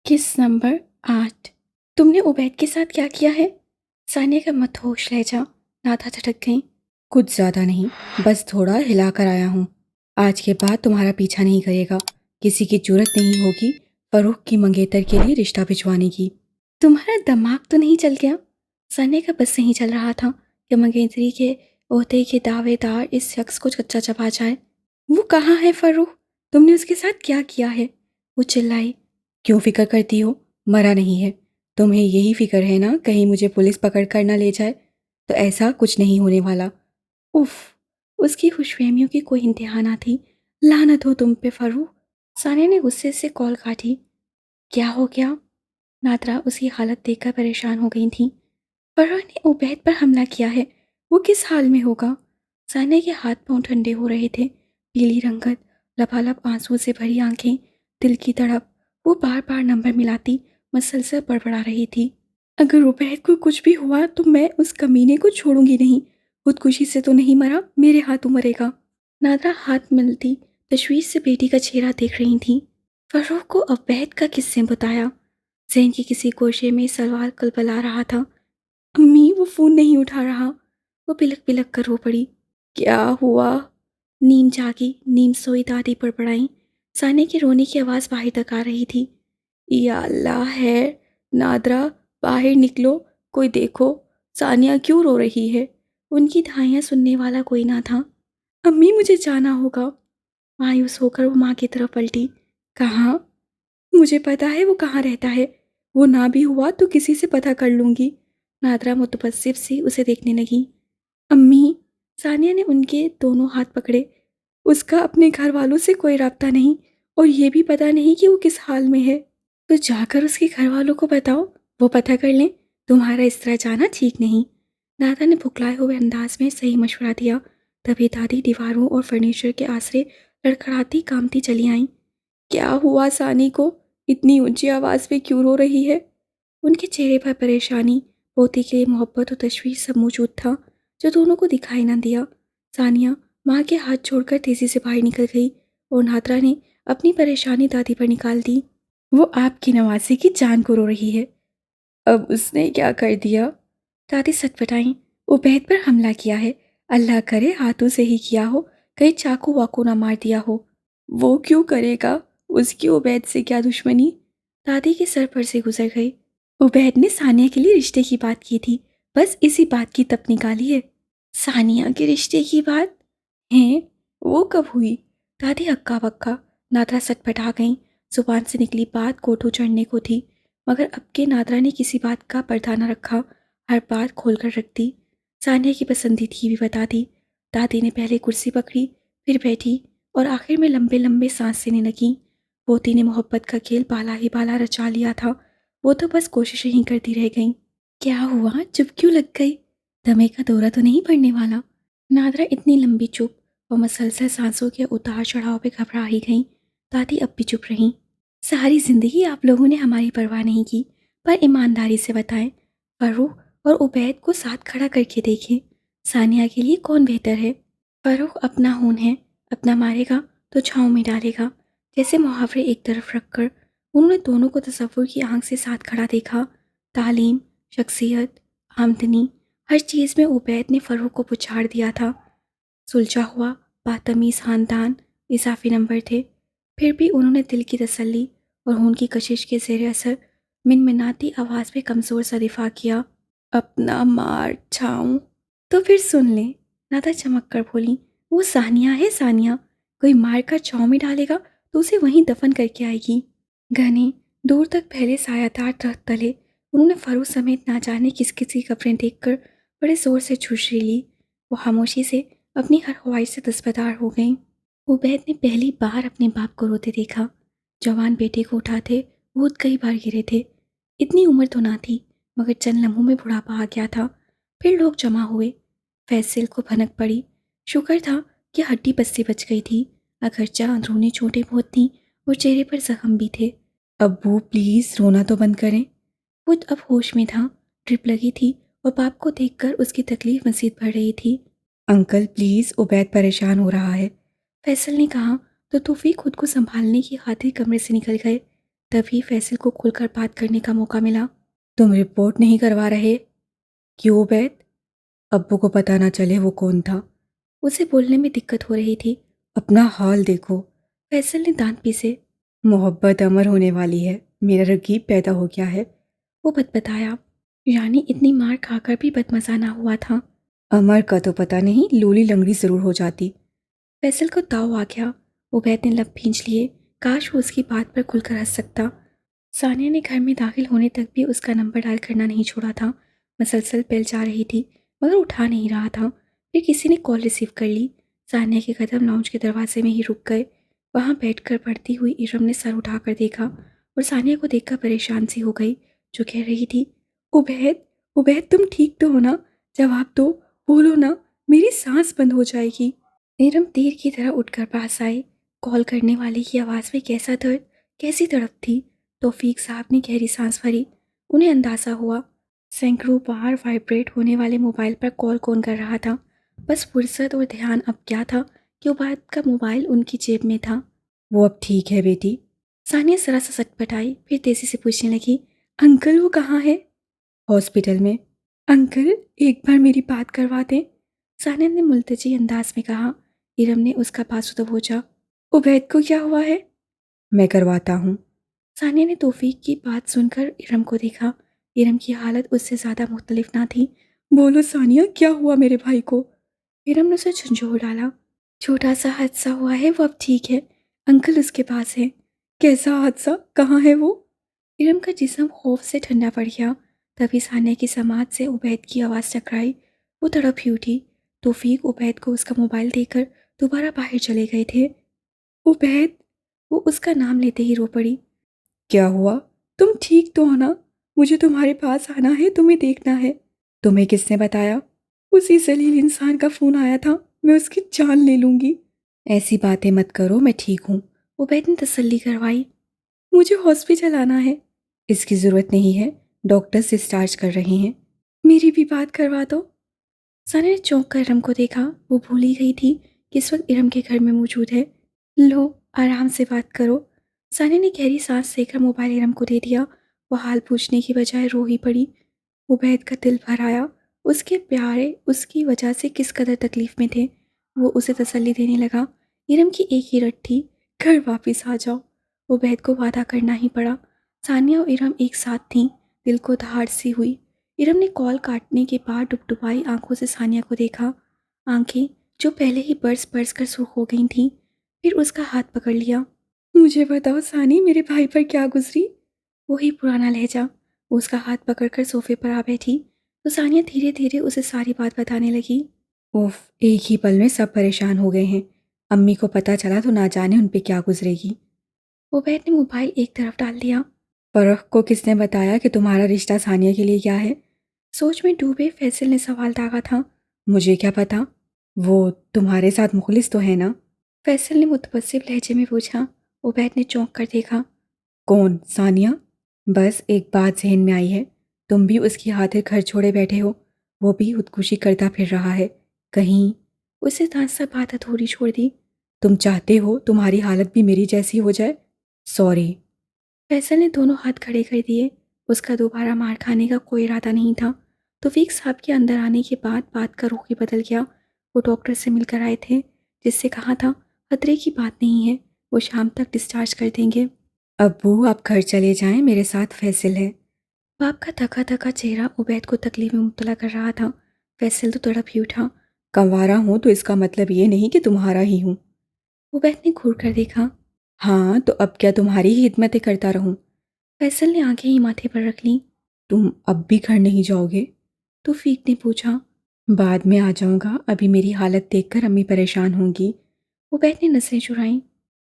किस नंबर 8। तुमने उबैद के साथ क्या किया है? सानिया का मदहोश लहजा नाता झटक गई। कुछ ज़्यादा नहीं, बस थोड़ा हिला कर आया हूँ। आज के बाद तुम्हारा पीछा नहीं करेगा। किसी की जरूरत नहीं होगी फरूख की मंगेतर के लिए रिश्ता भिजवाने की। तुम्हारा दिमाग तो नहीं चल गया? सानिया का बस नहीं चल रहा था कि मंगेतरी के ओहदे के दावेदार इस शख्स को कच्चा चबा जाए। वो कहाँ है फरूख? तुमने उसके साथ क्या किया है? वो चिल्लाई। क्यों फिक्र करती हो? मरा नहीं है। तुम्हें यही फिक्र है ना कहीं मुझे पुलिस पकड़ कर ना ले जाए। तो ऐसा कुछ नहीं होने वाला। उफ, उसकी खुशफहमियों की कोई इंतहा ना थी। लानत हो तुम पे फरूख। सानिया ने गुस्से से कॉल काटी। क्या हो गया? नादरा उसकी हालत देखकर परेशान हो गई थी। फरूख ने उबैद पर हमला किया है। वो किस हाल में होगा? सानिया के हाथ पांव ठंडे हो रहे थे। पीली रंगत, लबालब आंसू से भरी आंखें, दिल की तड़प। वो बार बार नंबर मिलाती, मसलसल बड़बड़ा रही थी। अगर उबैद को कुछ भी हुआ तो मैं उस कमीने को छोड़ूंगी नहीं। खुदकुशी से तो नहीं मरा, मेरे हाथों मरेगा। नादरा हाथ मिलती तशवीश से बेटी का चेहरा देख रही थी। फरूख को उबैद का किस्से बताया। जहन के किसी कोशे में सवाल कलबला रहा था। अम्मी, वो फ़ोन नहीं उठा रहा। वो बिलक बिलक कर रो पड़ी। क्या हुआ? नीम जागी, नीम सोई दादी बड़बड़ाई। सानिया के रोने की आवाज़ बाहर तक आ रही थी। या अल्लाह है, नादरा बाहर निकलो, कोई देखो, सानिया क्यों रो रही है? उनकी धाइयाँ सुनने वाला कोई ना था। अम्मी, मुझे जाना होगा। मायूस होकर वो माँ की तरफ पलटी। कहाँ? मुझे पता है वो कहाँ रहता है। वो ना भी हुआ तो किसी से पता कर लूँगी। नादरा मुतबस्सिब सी उसे देखने लगी। अम्मी, सानिया ने उनके दोनों हाथ पकड़े। उसका अपने घर वालों से कोई राब्ता नहीं और ये भी पता नहीं कि वो किस हाल में है। तो जाकर उसके घर वालों को बताओ, वो पता कर लें। तुम्हारा इस तरह जाना ठीक नहीं। दादा ने फुकलाए हुए अंदाज में सही मशवरा दिया। तभी दादी दीवारों और फर्नीचर के आसरे लड़खड़ाती कामती चली आईं। क्या हुआ सानी को? इतनी ऊंची आवाज़ में क्यों रो रही है? उनके चेहरे पर परेशानी, पोती के लिए मोहब्बत और तशवीश सब मौजूद था, जो दोनों को दिखाई न दिया। सानिया माँ के हाथ छोड़कर तेजी से बाहर निकल गई और नादरा ने अपनी परेशानी दादी पर निकाल दी। वो आपकी नवासी की जान को रो रही है। अब उसने क्या कर दिया? दादी सटपटाई। उबैद पर हमला किया है। अल्लाह करे हाथों से ही किया हो, कहीं चाकू वाकू ना मार दिया हो। वो क्यों करेगा? उसकी उबैद से क्या दुश्मनी? दादी के सर पर से गुजर गई। उबैद ने सानिया के लिए रिश्ते की बात की थी, बस इसी बात की तप निकाली है। सानिया के रिश्ते की बात है? वो कब हुई? दादी हक्का बक्का। नादरा सटपटा गई। जुबान से निकली बात कोठू चढ़ने को थी, मगर अब के नादरा ने किसी बात का पर्दा न रखा, हर बात खोलकर रख दी। सानिया की पसंदीदगी भी बता दी। दादी ने पहले कुर्सी पकड़ी, फिर बैठी और आखिर में लंबे लंबे सांस लेने लगी। पोती ने मोहब्बत का खेल बाला ही बाला रचा लिया था। वो तो बस कोशिशें ही करती रह गई। क्या हुआ? चुप क्यों लग गई? दमे का दौरा तो नहीं पड़ने वाला? नादरा इतनी लंबी चुप और मसलसल सांसों के उतार चढ़ाव पे घबरा ही गई। दादी अब भी चुप रहीं। सारी जिंदगी आप लोगों ने हमारी परवाह नहीं की, पर ईमानदारी से बताएं, फरूख और उबैद को साथ खड़ा करके देखें। सानिया के लिए कौन बेहतर है? फरूख अपना खून है, अपना मारेगा तो छाँव में डालेगा। जैसे मुहावरे एक तरफ रखकर उन्होंने दोनों को तसव्वुर की आंख से साथ खड़ा देखा। तालीम, शख्सियत, आमदनी, हर चीज़ में उबैद ने फरूख को पुछाड़ दिया था। सुलझा हुआ, बातमीज़ ख़ानदान, इजाफी नंबर थे। फिर भी उन्होंने दिल की तसल्ली और खून की कशिश के ज़ेर असर मिनमिनाती आवाज़ में कमज़ोर सा दिफा किया। अपना मार छाऊं तो फिर सुन ले। नादा चमक कर बोली। वो सानिया है, सानिया। कोई मार कर छाँव में डालेगा तो उसे वहीं दफन करके आएगी। घने दूर तक फैले सायादार दरख्त तले उन्होंने फरूख समेत ना जाने किस किस की कब्रें देखकर बड़े जोर से झुर्री ली। वो खामोशी से अपनी हर ख्वाहिश से दस्तबरदार हो गई। उबैद ने पहली बार अपने बाप को रोते देखा। जवान बेटे को उठाते वो कई बार गिरे थे। इतनी उम्र तो ना थी, मगर चंद लम्हों में बुढ़ापा आ गया था। फिर लोग जमा हुए। फैसल को भनक पड़ी। शुक्र था कि हड्डी बस्ती बच गई थी, अगरचा अंदरूनी चोटें बहुत थीं और चेहरे पर जख्म भी थे। अब्बू प्लीज़ रोना तो बंद करें। वो अब होश में था। ड्रिप लगी थी और बाप को देखकर उसकी तकलीफ मज़ीद बढ़ रही थी। अंकल प्लीज़, उबैद परेशान हो रहा है, फैसल ने कहा तो तौफीक खुद को संभालने की खातिर कमरे से निकल गए। तभी फैसल को खुलकर बात करने का मौका मिला। तुम रिपोर्ट नहीं करवा रहे? क्यों उबैद? अब्बू को पता ना चले वो कौन था। उसे बोलने में दिक्कत हो रही थी। अपना हाल देखो। फैसल ने दांत पीसे। मोहब्बत अमर होने वाली है, मेरा रकीब पैदा हो गया है, वो बतबताया। यानी इतनी मार खाकर भी बदमजा ना हुआ था। अमर का तो पता नहीं, लूली लंगड़ी जरूर हो जाती। फैसल को ताव आ गया। उबैद ने लब भींच लिए। काश वो उसकी बात पर खुलकर हंस सकता। सानिया ने घर में दाखिल होने तक भी उसका नंबर डायल करना नहीं छोड़ा था। मसलसल बेल जा रही थी मगर उठा नहीं रहा था। फिर किसी ने कॉल रिसीव कर ली। सानिया के कदम लाउंज के दरवाजे में ही रुक गए। वहां बैठकर पढ़ती हुई इरम ने सर उठाकर देखा और सानिया को देखकर परेशान सी हो गई, जो कह रही थी, उबैद, उबैद तुम ठीक तो हो ना? जवाब दो, बोलो ना, मेरी सांस बंद हो जाएगी। इरम तीर की तरह उठकर पास आए। कॉल करने वाले की आवाज़ में कैसा दर्द, कैसी तड़प थी। तौफीक साहब ने गहरी सांस भरी। उन्हें अंदाजा हुआ सैकड़ों बार वाइब्रेट होने वाले मोबाइल पर कॉल कौन कर रहा था। बस फुर्सत और ध्यान अब क्या था कि उबैद का मोबाइल उनकी जेब में था। वो अब ठीक है बेटी? सानिया जरा सा सटपटाई, फिर तेजी से पूछने लगी, अंकल वो कहाँ है? हॉस्पिटल में। अंकल एक बार मेरी बात करवा दें, सानिया ने मुल्तजी अंदाज में कहा। इरम ने उसका बाजू दबोचा। उबैद को क्या हुआ है? मैं करवाता हूँ। सानिया ने तौफीक की बात सुनकर इरम को देखा। इरम की हालत उससे ज़्यादा मुख्तलिफ ना थी। बोलो सानिया, क्या हुआ मेरे भाई को? इरम ने उसे झंझोड़ डाला। छोटा सा हादसा हुआ है, वो अब ठीक है। अंकल उसके पास है। कैसा हादसा, कहाँ है वो? इरम का जिस्म खौफ से ठंडा पड़ गया। तभी सानिया की समात से उबैद की आवाज़ टकराई। वो तड़प ही उठी। तौफीक उबैद को उसका मोबाइल देकर दोबारा बाहर चले गए थे। उबैद, वो उसका नाम लेते ही रो पड़ी। क्या हुआ? तुम ठीक तो हो ना? मुझे तुम्हारे पास आना है, तुम्हें देखना है। तुम्हें किसने बताया? उसी जलील इंसान का फोन आया था, मैं उसकी जान ले लूंगी। ऐसी बातें मत करो, मैं ठीक हूँ, उबैद ने तसल्ली करवाई। मुझे हॉस्पिटल आना है। इसकी जरूरत नहीं है, डॉक्टर्स डिस्चार्ज कर रहे हैं। मेरी भी बात करवा दो। सानिया ने चौंक कर इरम को देखा। वो भूल ही गई थी कि इस वक्त इरम के घर में मौजूद है। लो, आराम से बात करो। सानिया ने गहरी सांस लेकर मोबाइल इरम को दे दिया। वो हाल पूछने की बजाय रो ही पड़ी। उबैद का दिल भर आया। उसके प्यारे उसकी वजह से किस कदर तकलीफ में थे। वो उसे तसल्ली देने लगा। इरम की एक ही रट थी, घर वापस आ जाओ। उबैद को वादा करना ही पड़ा। सानिया और इरम एक साथ थीं। दिल को दहाड़ सी हुई। इरम ने कॉल काटने के बाद डुबडुबाई आंखों से सानिया को देखा। आंखें जो पहले ही बरस बरस कर सुर्ख हो गई थीं। फिर उसका हाथ पकड़ लिया। मुझे बताओ सानी, मेरे भाई पर क्या गुजरी? वही पुराना लहजा। वो उसका हाथ पकड़कर सोफे पर आ बैठी तो सानिया धीरे धीरे उसे सारी बात बताने लगी। उफ, एक ही पल में सब परेशान हो गए हैं। अम्मी को पता चला तो ना जाने उन पे क्या गुजरेगी। उबैद ने मोबाइल एक तरफ डाल दिया। फरख को किसने बताया कि तुम्हारा रिश्ता सानिया के लिए क्या है? सोच में डूबे फैसल ने सवाल दागा था। मुझे क्या पता, वो तुम्हारे साथ मुखलिस तो है ना? फैसल ने मुतबस्सिम लहजे में पूछा। उबैद ने चौंक कर देखा। कौन, सानिया? बस एक बात जहन में आई है, तुम भी उसकी खातिर घर छोड़े बैठे हो। वो भी खुदकुशी करता फिर रहा है कहीं। उसे दांत सा बात अधूरी छोड़ दी। तुम चाहते हो तुम्हारी हालत भी मेरी जैसी हो जाए? सॉरी। फैसल ने दोनों हाथ खड़े कर दिए। उसका दोबारा मार खाने का कोई इरादा नहीं था। तौफीक साहब के अंदर आने के बाद बात का रुख ही बदल गया। वो डॉक्टर से मिलकर आए थे, जिससे कहा था खतरे की बात नहीं है, वो शाम तक डिस्चार्ज कर देंगे। अब्बू आप घर चले जाएं, मेरे साथ फैसल है। बाप का थका थका चेहरा उबैद को तकलीफ में मुब्तला कर रहा था। फैसल तो तड़प ही उठा। कंवारा हूँ तो इसका मतलब ये नहीं कि तुम्हारा ही हूँ। उबैद ने घूर कर देखा। हाँ तो अब क्या तुम्हारी ही खिदमतें करता रहूं? फैसल ने आंखें ही माथे पर रख लीं। तुम अब भी घर नहीं जाओगे? तौफीक ने पूछा। बाद में आ जाऊंगा, अभी मेरी हालत देखकर अम्मी परेशान होंगी। उबैद ने नसें चुराईं।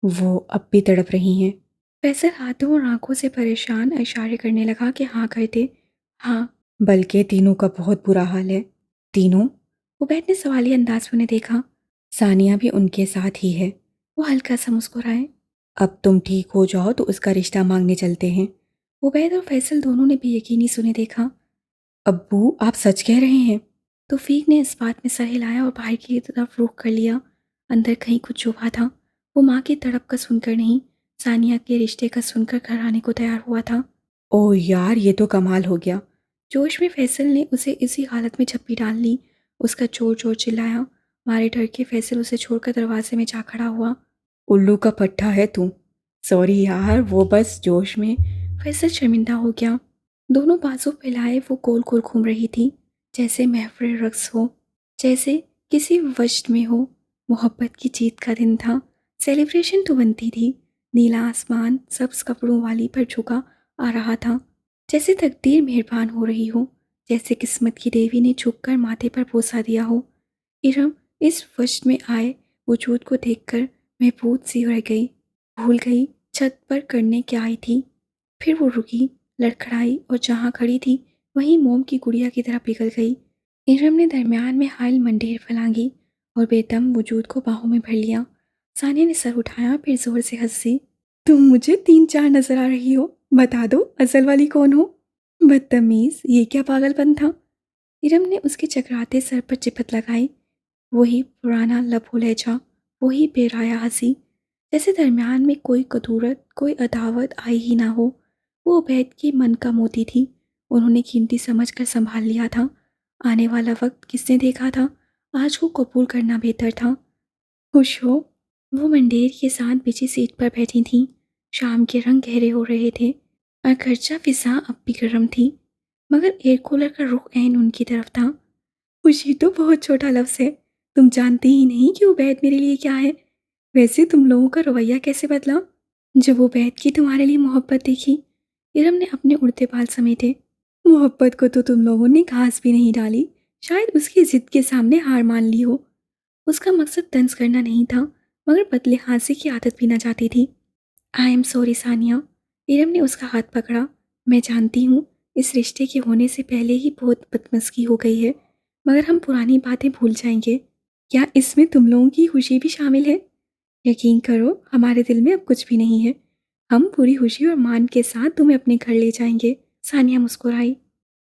वो अब भी तड़प रही हैं। फैसल हाथों और आंखों से परेशान इशारे करने लगा कि हाँ कर दे। हाँ, बल्कि तीनों का बहुत बुरा हाल है। तीनों? उबैद ने सवालिया अंदाज में उन्हें देखा। सानिया भी उनके साथ ही है। वो हल्का सा मुस्कुराए। अब तुम ठीक हो जाओ तो उसका रिश्ता मांगने चलते हैं। उबैद और फैसल दोनों ने बेयकीनी सुने देखा। अब्बू आप सच कह रहे हैं? तौफीक ने इस बात में सर हिलाया और बाहर की तरफ रुख कर लिया। अंदर कहीं कुछ छुपा था। वो माँ की तड़प का सुनकर नहीं, सानिया के रिश्ते का सुनकर घर आने को तैयार हुआ था। ओह यार, ये तो कमाल हो गया। जोश में फैसल ने उसे इसी हालत में झप्पी डाल ली। उसका जोर जोर चिल्लाया। मारे डर के फैसल उसे छोड़कर दरवाजे में जा खड़ा हुआ। उल्लू का पट्टा है तू। सॉरी यार, वो बस जोश में। फैसल शर्मिंदा हो गया। दोनों बाजू फैलाए वो गोल गोल घूम रही थी, जैसे महफिल रक्स हो, जैसे किसी वश में हो। मोहब्बत की जीत का दिन था। सेलिब्रेशन तो बनती थी। नीला आसमान सब्ज कपड़ों वाली पर झुका आ रहा था, जैसे तकदीर मेहरबान हो रही हो, जैसे किस्मत की देवी ने झुककर माथे पर बोसा दिया हो। इरम इस वश में आए वजूद को देखकर महबूद सी रह गई। भूल गई छत पर करने क्या आई थी। फिर वो रुकी, लड़खड़ाई और जहाँ खड़ी थी वहीं मोम की गुड़िया की तरह पिघल गई। इरम ने दरमियान में हायल मंडेर फैलांगी और बेदम वजूद को बाहों में भर लिया। सानिया ने सर उठाया, फिर जोर से हंसी। तुम मुझे 3-4 नजर आ रही हो, बता दो असल वाली कौन हो? बदतमीज, ये क्या पागलपन था? इरम ने उसके चकराते सर पर चिपत लगाई। वही पुराना लबो लहजा, वही बेराया हंसी, जैसे दरमियान में कोई कदूरत कोई अदावत आई ही ना हो। वो उबैद के मन का मोती थी। उन्होंने कीमती समझ कर संभाल लिया था। आने वाला वक्त किसने देखा था? आज को कबूल करना बेहतर था। खुश हो? वो मंडेर के साथ बिछी सीट पर बैठी थीं। शाम के रंग गहरे हो रहे थे और खर्चा फिजा अब भी गर्म थी, मगर एयर कूलर का रुख ऐन उनकी तरफ था। खुशी तो बहुत छोटा लफ्ज़ है। तुम जानती ही नहीं कि उबैद मेरे लिए क्या है। वैसे तुम लोगों का रवैया कैसे बदला जब उबैद की तुम्हारे लिए मोहब्बत देखी? इरम ने अपने उड़ते बाल समेटे। मोहब्बत को तो तुम लोगों ने घास भी नहीं डाली। शायद उसकी जिद के सामने हार मान ली हो। उसका मकसद तंज करना नहीं था, मगर बदले हाथ की आदत भी न जाती थी। I am sorry Sania. Iram ने उसका हाथ पकड़ा। मैं जानती हूँ इस रिश्ते के होने से पहले ही बहुत बदमज़गी हो गई है, मगर हम पुरानी बातें भूल जाएंगे। क्या इसमें तुम लोगों की खुशी भी शामिल है? यकीन करो, हमारे दिल में अब कुछ भी नहीं है। हम पूरी खुशी और मान के साथ तुम्हें अपने घर ले जाएंगे। सानिया मुस्कुराई।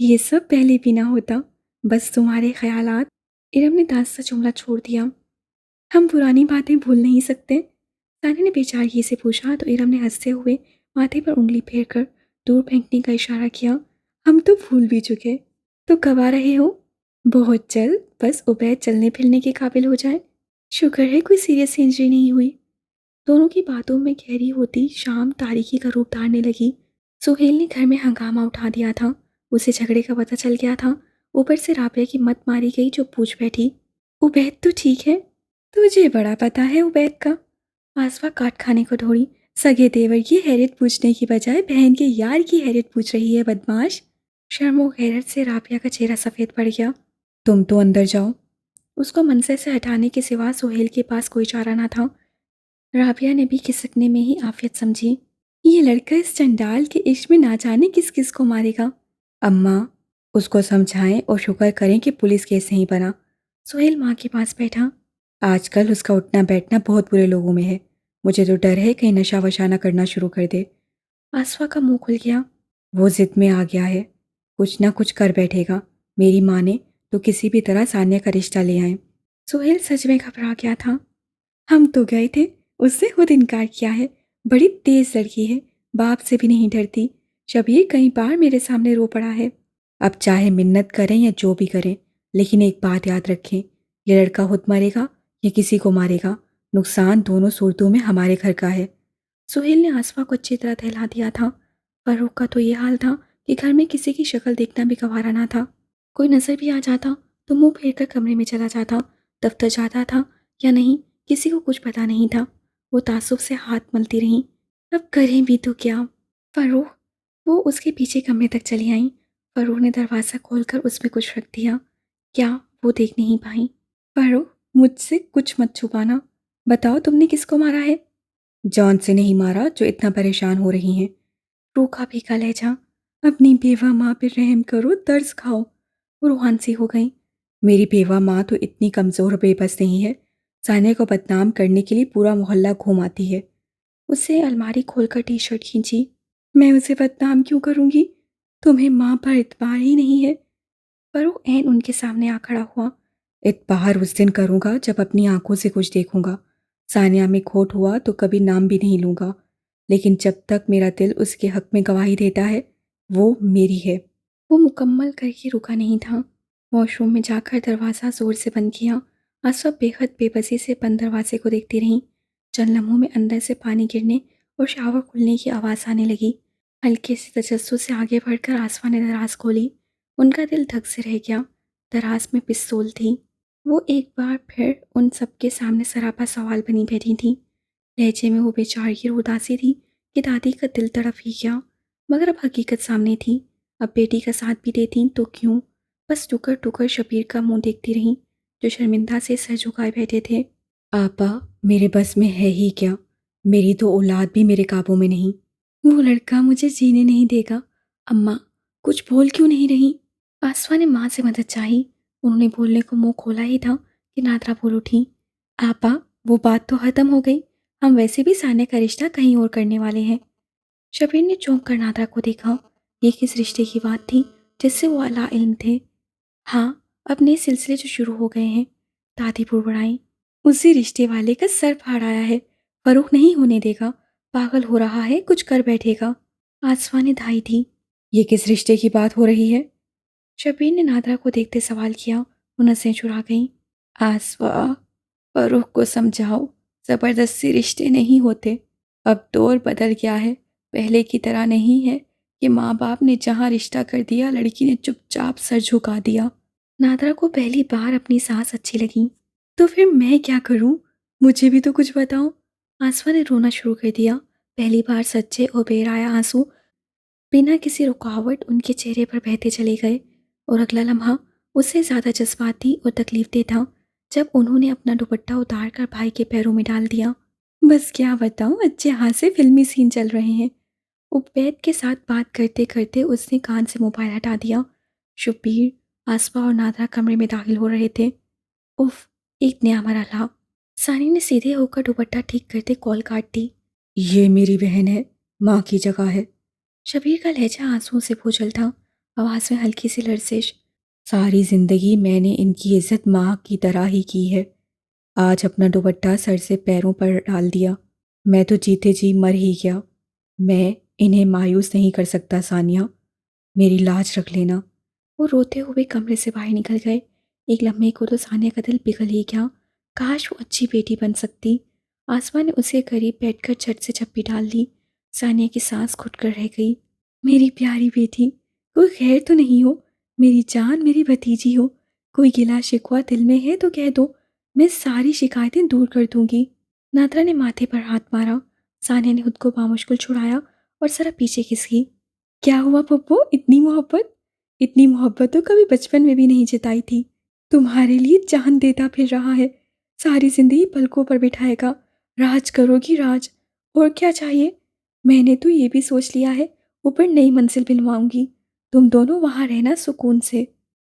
ये सब पहले भी ना होता, बस तुम्हारे ख्यालात। इरम ने दांत से जुमला छोड़ दिया। हम पुरानी बातें भूल नहीं सकते? सानिया ने बेचारगी से पूछा तो इरम ने हंसते हुए माथे पर उंगली फेरकर दूर फेंकने का इशारा किया। हम तो भूल भी चुके। तो कब आ रहे हो? बहुत जल्द, बस उबैद चलने फिरने के काबिल हो जाए। शुक्र है कोई सीरियस इंजरी नहीं हुई। दोनों की बातों में गहरी होती शाम तारीकी का रूप धारने लगी। सुहेल ने घर में हंगामा उठा दिया था। उसे झगड़े का पता चल गया था। ऊपर से राबिया की मत मारी गई जो पूछ बैठी। उबैद तो ठीक है। तुझे बड़ा पता है उबैद का। आसवा काट खाने को दौड़ी। सगे देवर की हैरियत पूछने की बजाय बहन के यार की हैरियत पूछ रही है, बदमाश। शर्म और गैरत से राबिया का चेहरा सफ़ेद पड़ गया। तुम तो अंदर जाओ। उसको मनसे से हटाने के सिवा सुहेल के पास कोई चारा ना था। राबिया ने भी खिसकने में ही आफियत समझी। ये लड़का इस चंडाल के इश्क में ना जाने किस किस को मारेगा। अम्मा, उसको समझाएं और शुक्र करें कि पुलिस केस नहीं बना। सुहेल माँ के पास बैठा। आजकल उसका उठना बैठना बहुत बुरे लोगों में है। मुझे तो डर है कहीं नशा वशा ना करना शुरू कर दे। आसवा का मुंह खुल गया। वो जिद में आ गया है, कुछ ना कुछ कर बैठेगा। मेरी माँ ने तो किसी भी तरह सानिया का रिश्ता ले आए। सुहेल सच में घबरा गया था। हम तो गए थे, उससे खुद इनकार किया है। बड़ी तेज लड़की है, बाप से भी नहीं डरती। शबीर कई बार मेरे सामने रो पड़ा है। अब चाहे मिन्नत करें या जो भी करें, लेकिन एक बात याद रखें, ये लड़का खुद मरेगा या किसी को मारेगा, नुकसान दोनों सूरतों में हमारे घर का है। सुहेल ने आसफा को अच्छी तरह टहला दिया था। फरूख का तो ये हाल था कि घर में किसी की शक्ल देखना भी गवारा ना था। कोई नजर भी आ जाता तो मुंह फेर कर कमरे में चला जाता। दफ्तर जाता था या नहीं, किसी को कुछ पता नहीं था। वो तासुब से हाथ मलती रहीं। अब करें भी तो क्या? फरूख। वो उसके पीछे कमरे तक चली आई। फरूख ने दरवाज़ा खोलकर उसमें कुछ रख दिया। क्या वो देख नहीं पाई? फरूख, मुझसे कुछ मत छुपाना। बताओ तुमने किसको मारा है? जॉन से नहीं मारा जो इतना परेशान हो रही हैं। रूखा फीका लहजा। अपनी बेवा माँ पे रहम करो, दर्द खाओ। वो रूहान सी हो गई। मेरी बेवा माँ तो इतनी कमज़ोर बेबस नहीं है। सानिया को बदनाम करने के लिए पूरा मोहल्ला घूम आती है। उससे अलमारी खोलकर टी शर्ट खींची। मैं उसे बदनाम क्यों करूँगी? तुम्हें माँ पर इतबार ही नहीं है। पर वो ऐन उनके सामने आ खड़ा हुआ। इतबार उस दिन करूँगा जब अपनी आंखों से कुछ देखूंगा। सानिया में खोट हुआ तो कभी नाम भी नहीं लूँगा। लेकिन जब तक मेरा दिल उसके हक में गवाही देता है, वो मेरी है। वो मुकम्मल करके रुका नहीं था। वॉशरूम में जाकर दरवाज़ा ज़ोर से बंद किया। आसफ़ा बेहद बेबसी से बंद दरवाजे को देखती रहीं। चंद लम्हों में अंदर से पानी गिरने और शावर खुलने की आवाज़ आने लगी। हल्के से तजस्सुस से आगे बढ़कर आसफ़ा ने दराज खोली। उनका दिल धक से रह गया। दराज में पिस्तौल थी। वो एक बार फिर उन सबके सामने सरापा सवाल बनी बैठी थी। लहजे में वो बेचारी उदासी थी कि दादी का दिल तड़प ही गया, मगर अब हकीकत सामने थी। अब बेटी का साथ भी देती तो क्यों? बस टुकर टुकर शबीर का मुंह देखती रहीं, जो शर्मिंदा से सर झुकाए बैठे थे। आपा, मेरे बस में है ही क्या? मेरी तो औलाद भी मेरे काबू में नहीं। वो लड़का मुझे जीने नहीं देगा। अम्मा, कुछ बोल क्यों नहीं रही? आसफा ने माँ से मदद चाही। उन्होंने बोलने को मुंह खोला ही था कि नादरा बोल उठी। आपा, वो बात तो खत्म हो गई। हम वैसे भी सानिया का रिश्ता कहीं और करने वाले हैं। शबीर ने चौंक कर नादरा को देखा। ये किस रिश्ते की बात थी जिससे वो अला इल्म थे? हाँ, अब नए सिलसिले जो शुरू हो गए हैं। दादी बुड़बड़ाई। उसी रिश्ते वाले का सर फाड़ आया है। फरूख नहीं होने देगा। पागल हो रहा है, कुछ कर बैठेगा। आसफा ने धाई थी। ये किस रिश्ते की बात हो रही है? शबीर ने नादरा को देखते सवाल किया। वो नसें चुरा गईं। आसफा, फरूख को समझाओ, ज़बरदस्ती रिश्ते नहीं होते। अब दौर बदल गया है, पहले की तरह नहीं है कि माँ बाप ने जहाँ रिश्ता कर दिया, लड़की ने चुपचाप सर झुका दिया। नादरा को पहली बार अपनी सास अच्छी लगी। तो फिर मैं क्या करूं? मुझे भी तो कुछ बताओ। आसफा ने रोना शुरू कर दिया। पहली बार सच्चे और बेराया आंसू बिना किसी रुकावट उनके चेहरे पर बहते चले गए, और अगला लम्हा उससे ज़्यादा जज्बाती और तकलीफदेह था जब उन्होंने अपना दुपट्टा उतार कर भाई के पैरों में डाल दिया। बस क्या बताऊं, अच्छे हाथ फिल्मी सीन चल रहे हैं। उबैद के साथ बात करते करते उसने कान से मोबाइल हटा दिया। शुबीर, आसफा और नादरा कमरे में दाखिल हो रहे थे। उफ, एक नया मरहला। सानी ने सीधे होकर दुपट्टा ठीक करते कॉल काट दी। ये मेरी बहन है, माँ की जगह है। शबीर का लहजा आंसुओं से बोझल था, आवाज में हल्की सी लर्जिश। सारी जिंदगी मैंने इनकी इज्जत माँ की तरह ही की है। आज अपना दुपट्टा सर से पैरों पर डाल दिया। मैं तो जीते जी मर ही गया। मैं इन्हें मायूस नहीं कर सकता सानिया, मेरी लाज रख लेना। वो रोते हुए कमरे से बाहर निकल गए। एक लम्हे को तो सानिया का दिल पिघल ही गया। काश वो अच्छी बेटी बन सकती। आसमा ने उसे करीब बैठकर झट से झप्पी डाल ली। सानिया की सांस घुटकर रह गई। मेरी प्यारी बेटी, कोई खैर तो नहीं हो? मेरी जान, मेरी भतीजी हो। कोई गिला शिकवा दिल में है तो कह दो, मैं सारी शिकायतें दूर कर दूंगी। नादरा ने माथे पर हाथ मारा। सानिया ने खुद को बामुश्किल छुड़ाया और जरा पीछे खिसकी। क्या हुआ पप्पू, इतनी मोहब्बत? इतनी मोहब्बत तो कभी बचपन में भी नहीं जताई थी। तुम्हारे लिए जान देता फिर रहा है। सारी जिंदगी पलकों पर बिठाएगा। राज करोगी राज। और क्या चाहिए? मैंने तो ये भी सोच लिया है, ऊपर नई मंजिल बनवाऊंगी। तुम दोनों वहां रहना सुकून से।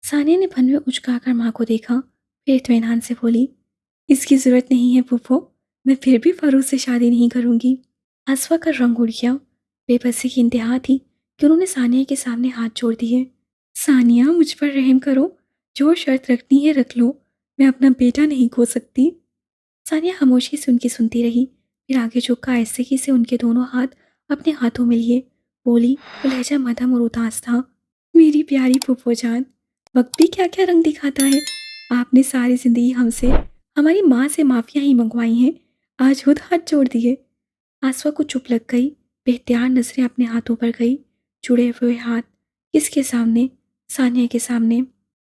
सानिया ने फन में उचकाकर माँ को देखा, फिर इत्मीनान से बोली, इसकी जरूरत नहीं है फूफो। मैं फिर भी फरूख से शादी नहीं करूंगी। आसफा का रंग उड़ गया। बेबसी की इंतहा थी कि उन्होंने सानिया के सामने हाथ जोड़ दिए। सानिया, मुझ पर रहम करो। जो शर्त रखनी है रख लो। मैं अपना बेटा नहीं खो सकती। सानिया खामोशी से उनकी सुनती रही, फिर आगे झुककर आहिस्तगी से उनके दोनों हाथ अपने हाथों में लिए बोली। वो लहजा मध्यम और उदास था। मेरी प्यारी फूफो जान, वक्त भी क्या क्या रंग दिखाता है। आपने सारी जिंदगी हमसे, हमारी माँ से माफिया ही मंगवाई हैं। आज खुद हाथ जोड़ दिए। आसवा को चुप लग गई। बेख्तियार नजरें अपने हाथों पर गई। जुड़े हुए हाथ। किसके सामने? सानिया के सामने।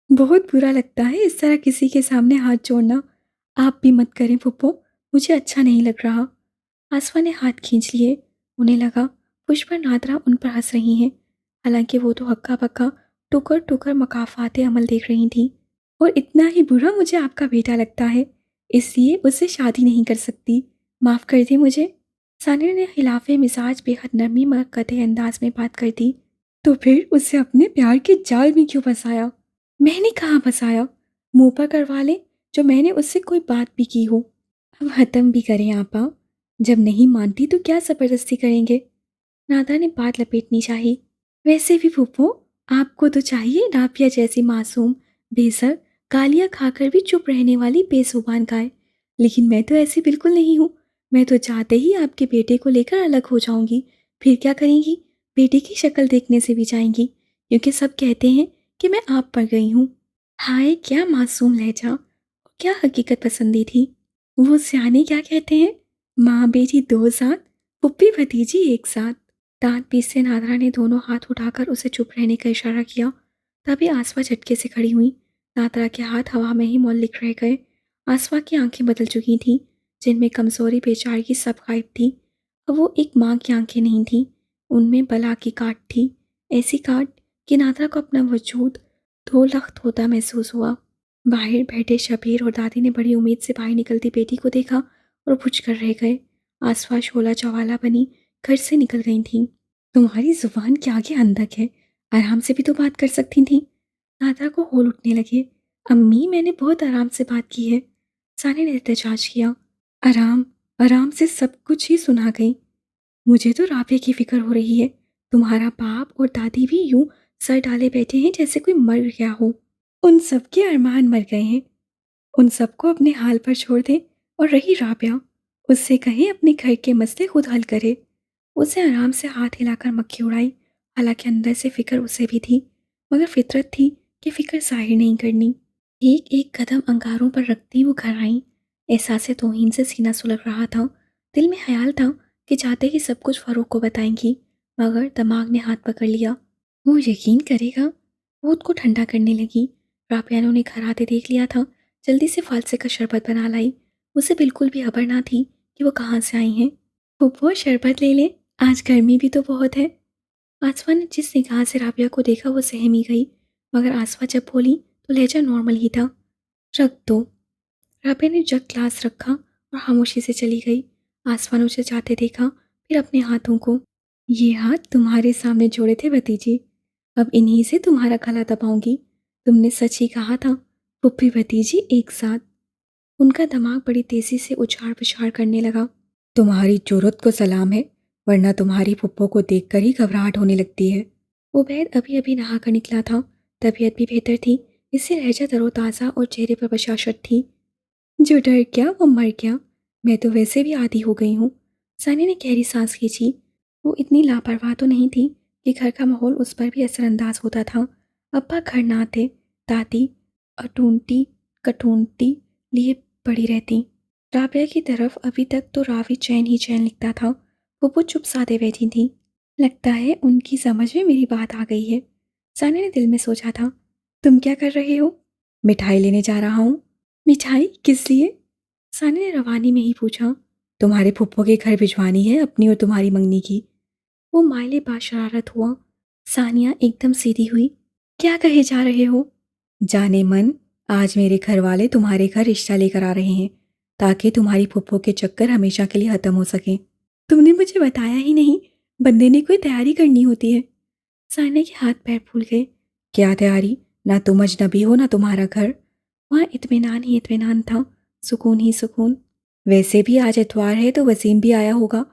बहुत बुरा लगता है इस तरह किसी के सामने हाथ जोड़ना। आप भी मत करें फुप्पो, मुझे अच्छा नहीं लग रहा। आसवा ने हाथ खींच लिए। उन्हें लगा पुष्पा नादरा उन पर हंस रही हैं, हालांकि वो तो हक्का बक्का टुकर टुकर मकाफाते अमल देख रही थी। और इतना ही बुरा मुझे आपका बेटा लगता है, इसलिए उससे शादी नहीं कर सकती। माफ़ कर दी मुझे। सानिया ने खिलाफे मिजाज बेहद नरमी मगर कतई अंदाज में बात कर दी। तो फिर उसे अपने प्यार के जाल में क्यों फंसाया? मैंने कहाँ फंसाया? मुंह पर करवा ले जो मैंने उससे कोई बात भी की हो। अब खत्म भी करें आपा। जब नहीं मानती तो क्या ज़बरदस्ती करेंगे? नादा ने बात लपेटनी चाहिए। वैसे भी फूफो, आपको तो चाहिए राफिया जैसी मासूम, बेसर, गालियाँ खाकर भी चुप रहने वाली बेजुबान गाय। लेकिन मैं तो ऐसी बिल्कुल नहीं हूँ। मैं तो चाहते ही आपके बेटे को लेकर अलग हो जाऊंगी। फिर क्या करेंगी? बेटे की शक्ल देखने से भी जाएंगी, क्योंकि सब कहते हैं कि मैं आप पर गई हूँ। हाय क्या मासूम लहजा, क्या हकीकत पसंदी थी। वो सियाने क्या कहते हैं, माँ बेटी दो साथ, पुप्पी भतीजी एक साथ। दांत पीसते नादरा ने दोनों हाथ उठाकर उसे चुप रहने का इशारा किया। तभी आसवा झटके से खड़ी हुई। नादरा के हाथ हवा में ही मौलिक रह गए। आसवा की आंखें बदल चुकी थीं, जिनमें कमजोरी बेचारगी सब गायब थी। अब वो एक माँ की आंखें नहीं थीं, उनमें बला की काट थी। ऐसी काट कि नादरा को अपना वजूद दो लख्त होता महसूस हुआ। बाहर बैठे शबीर और दादी ने बड़ी उम्मीद से बाहर निकलती बेटी को देखा और बुझ कर रह गए। आसवा शोला चवाला बनी घर से निकल गई थीं। तुम्हारी जुबान क्या आगे अंधक है, आराम से भी तो बात कर सकती थी। नादरा को होल उठने लगे। अम्मी मैंने बहुत आराम से बात की है। सानी ने एहतजाज किया। आराम आराम से सब कुछ ही सुना गई। मुझे तो राबे की फिक्र हो रही है। तुम्हारा बाप और दादी भी यूं सर डाले बैठे हैं जैसे कोई मर गया हो। उन सब के अरमान मर गए हैं। उन सबको अपने हाल पर छोड़ दें। और रही राबिया, उससे कहें अपने घर के मसले खुद हल करे। उसे आराम से हाथ हिलाकर मक्खी उड़ाई। हालांकि अंदर से फिक्र उसे भी थी, मगर फितरत थी कि फिक्र जाहिर नहीं करनी। एक एक कदम अंगारों पर रखती वो घर आई। एहसास तौहीन से सीना सुलग रहा था। दिल में ख्याल था कि चाहते ही सब कुछ फरूख को बताएंगी, मगर दिमाग ने हाथ पकड़ लिया। वो यकीन करेगा। वो खुद को ठंडा करने लगी। राबिया ने उन्हें घर आते देख लिया था। जल्दी से फालसे का शरबत बना लाई। उसे बिल्कुल भी खबर ना थी कि वो कहाँ से आई हैं। फूफो शरबत ले ले, आज गर्मी भी तो बहुत है। आसमा ने जिस निगाह से राबिया को देखा वो सहम ही गई, मगर आसमा जब बोली तो लहजा नॉर्मल ही था। रख दो। राबिया ने जग ग्लास रखा और खामोशी से चली गई। आसमा ने उसे जाते देखा, फिर अपने हाथों को। ये हाथ तुम्हारे सामने जोड़े थे भतीजी, अब इन्हीं से तुम्हारा गला दबाऊंगी। तुमने सच ही कहा था, पुप्पी भतीजी एक साथ। उनका दिमाग बड़ी तेजी से उछाड़ पिछाड़ करने लगा। तुम्हारी जुर्रत को सलाम है, वरना तुम्हारी पुप्पो को देखकर ही घबराहट होने लगती है। उबैद अभी अभी नहा कर निकला था। तबीयत भी बेहतर थी, इससे लहजा तरोताज़ा और चेहरे पर बशाशत थी। जो डर गया वो मर गया। मैं तो वैसे भी आदी हो गई हूँ। सानी ने गहरी सांस खींची। वो इतनी लापरवाह तो नहीं थी कि घर का माहौल उस पर भी असरअंदाज होता था। अब्बा घर ना थे, दादी अटूंटी कटूंटी लिए पड़ी रहती। राबिया की तरफ अभी तक तो रावी चैन ही चैन लिखता था। वो चुप सादे बैठी थी। लगता है उनकी समझ में मेरी बात आ गई है, सानी ने दिल में सोचा था। तुम क्या कर रहे हो? मिठाई लेने जा रहा हूँ। मिठाई किस लिए? सानी ने रवानी में ही पूछा। तुम्हारे फुप्पो के घर भिजवानी है, अपनी और तुम्हारी मंगनी की। वो मायले बाशरारत हुआ। सानिया एकदम सीधी हुई। क्या कहे जा रहे हो? जाने मन, आज मेरे घर वाले तुम्हारे घर रिश्ता लेकर आ रहे हैं, ताकि तुम्हारी फुप्पो के चक्कर हमेशा के लिए खत्म हो सके। तुमने मुझे बताया ही नहीं। बंदे ने कोई तैयारी करनी होती है। सानिया के हाथ पैर फूल गए। क्या तैयारी? ना तुम अजनबी हो ना तुम्हारा घर। वहाँ इत्मीनान ही इत्मीनान था, सुकून ही सुकून। वैसे भी आज इतवार है तो वसीम भी आया होगा।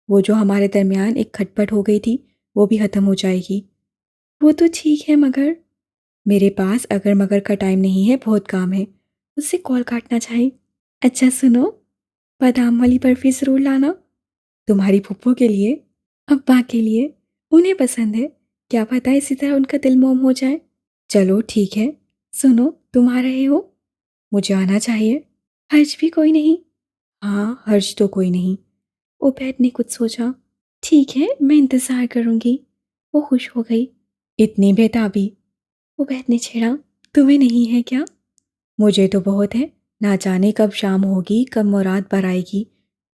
वो जो हमारे दरमियान एक खटपट हो गई थी, वो भी खत्म हो जाएगी। वो तो ठीक है, मगर मेरे पास अगर मगर का टाइम नहीं है, बहुत काम है। उससे कॉल काटना चाहिए। अच्छा सुनो, बादाम वाली बर्फी जरूर लाना। तुम्हारी फुप्पो के लिए, अब्बा के लिए। उन्हें पसंद है। क्या पता इसी तरह उनका दिल मोम हो जाए। चलो ठीक है। सुनो, तुम आ रहे हो? मुझे आना चाहिए। हर्ज भी कोई नहीं? हाँ, हर्ज तो कोई नहीं। उबैद ने कुछ सोचा। ठीक है, मैं इंतज़ार करूंगी। वो खुश हो गई। इतनी बेताबी? उबैद ने छेड़ा। तुम्हें नहीं है क्या? मुझे तो बहुत है। ना जाने कब शाम होगी, कब मुराद बर आएगी,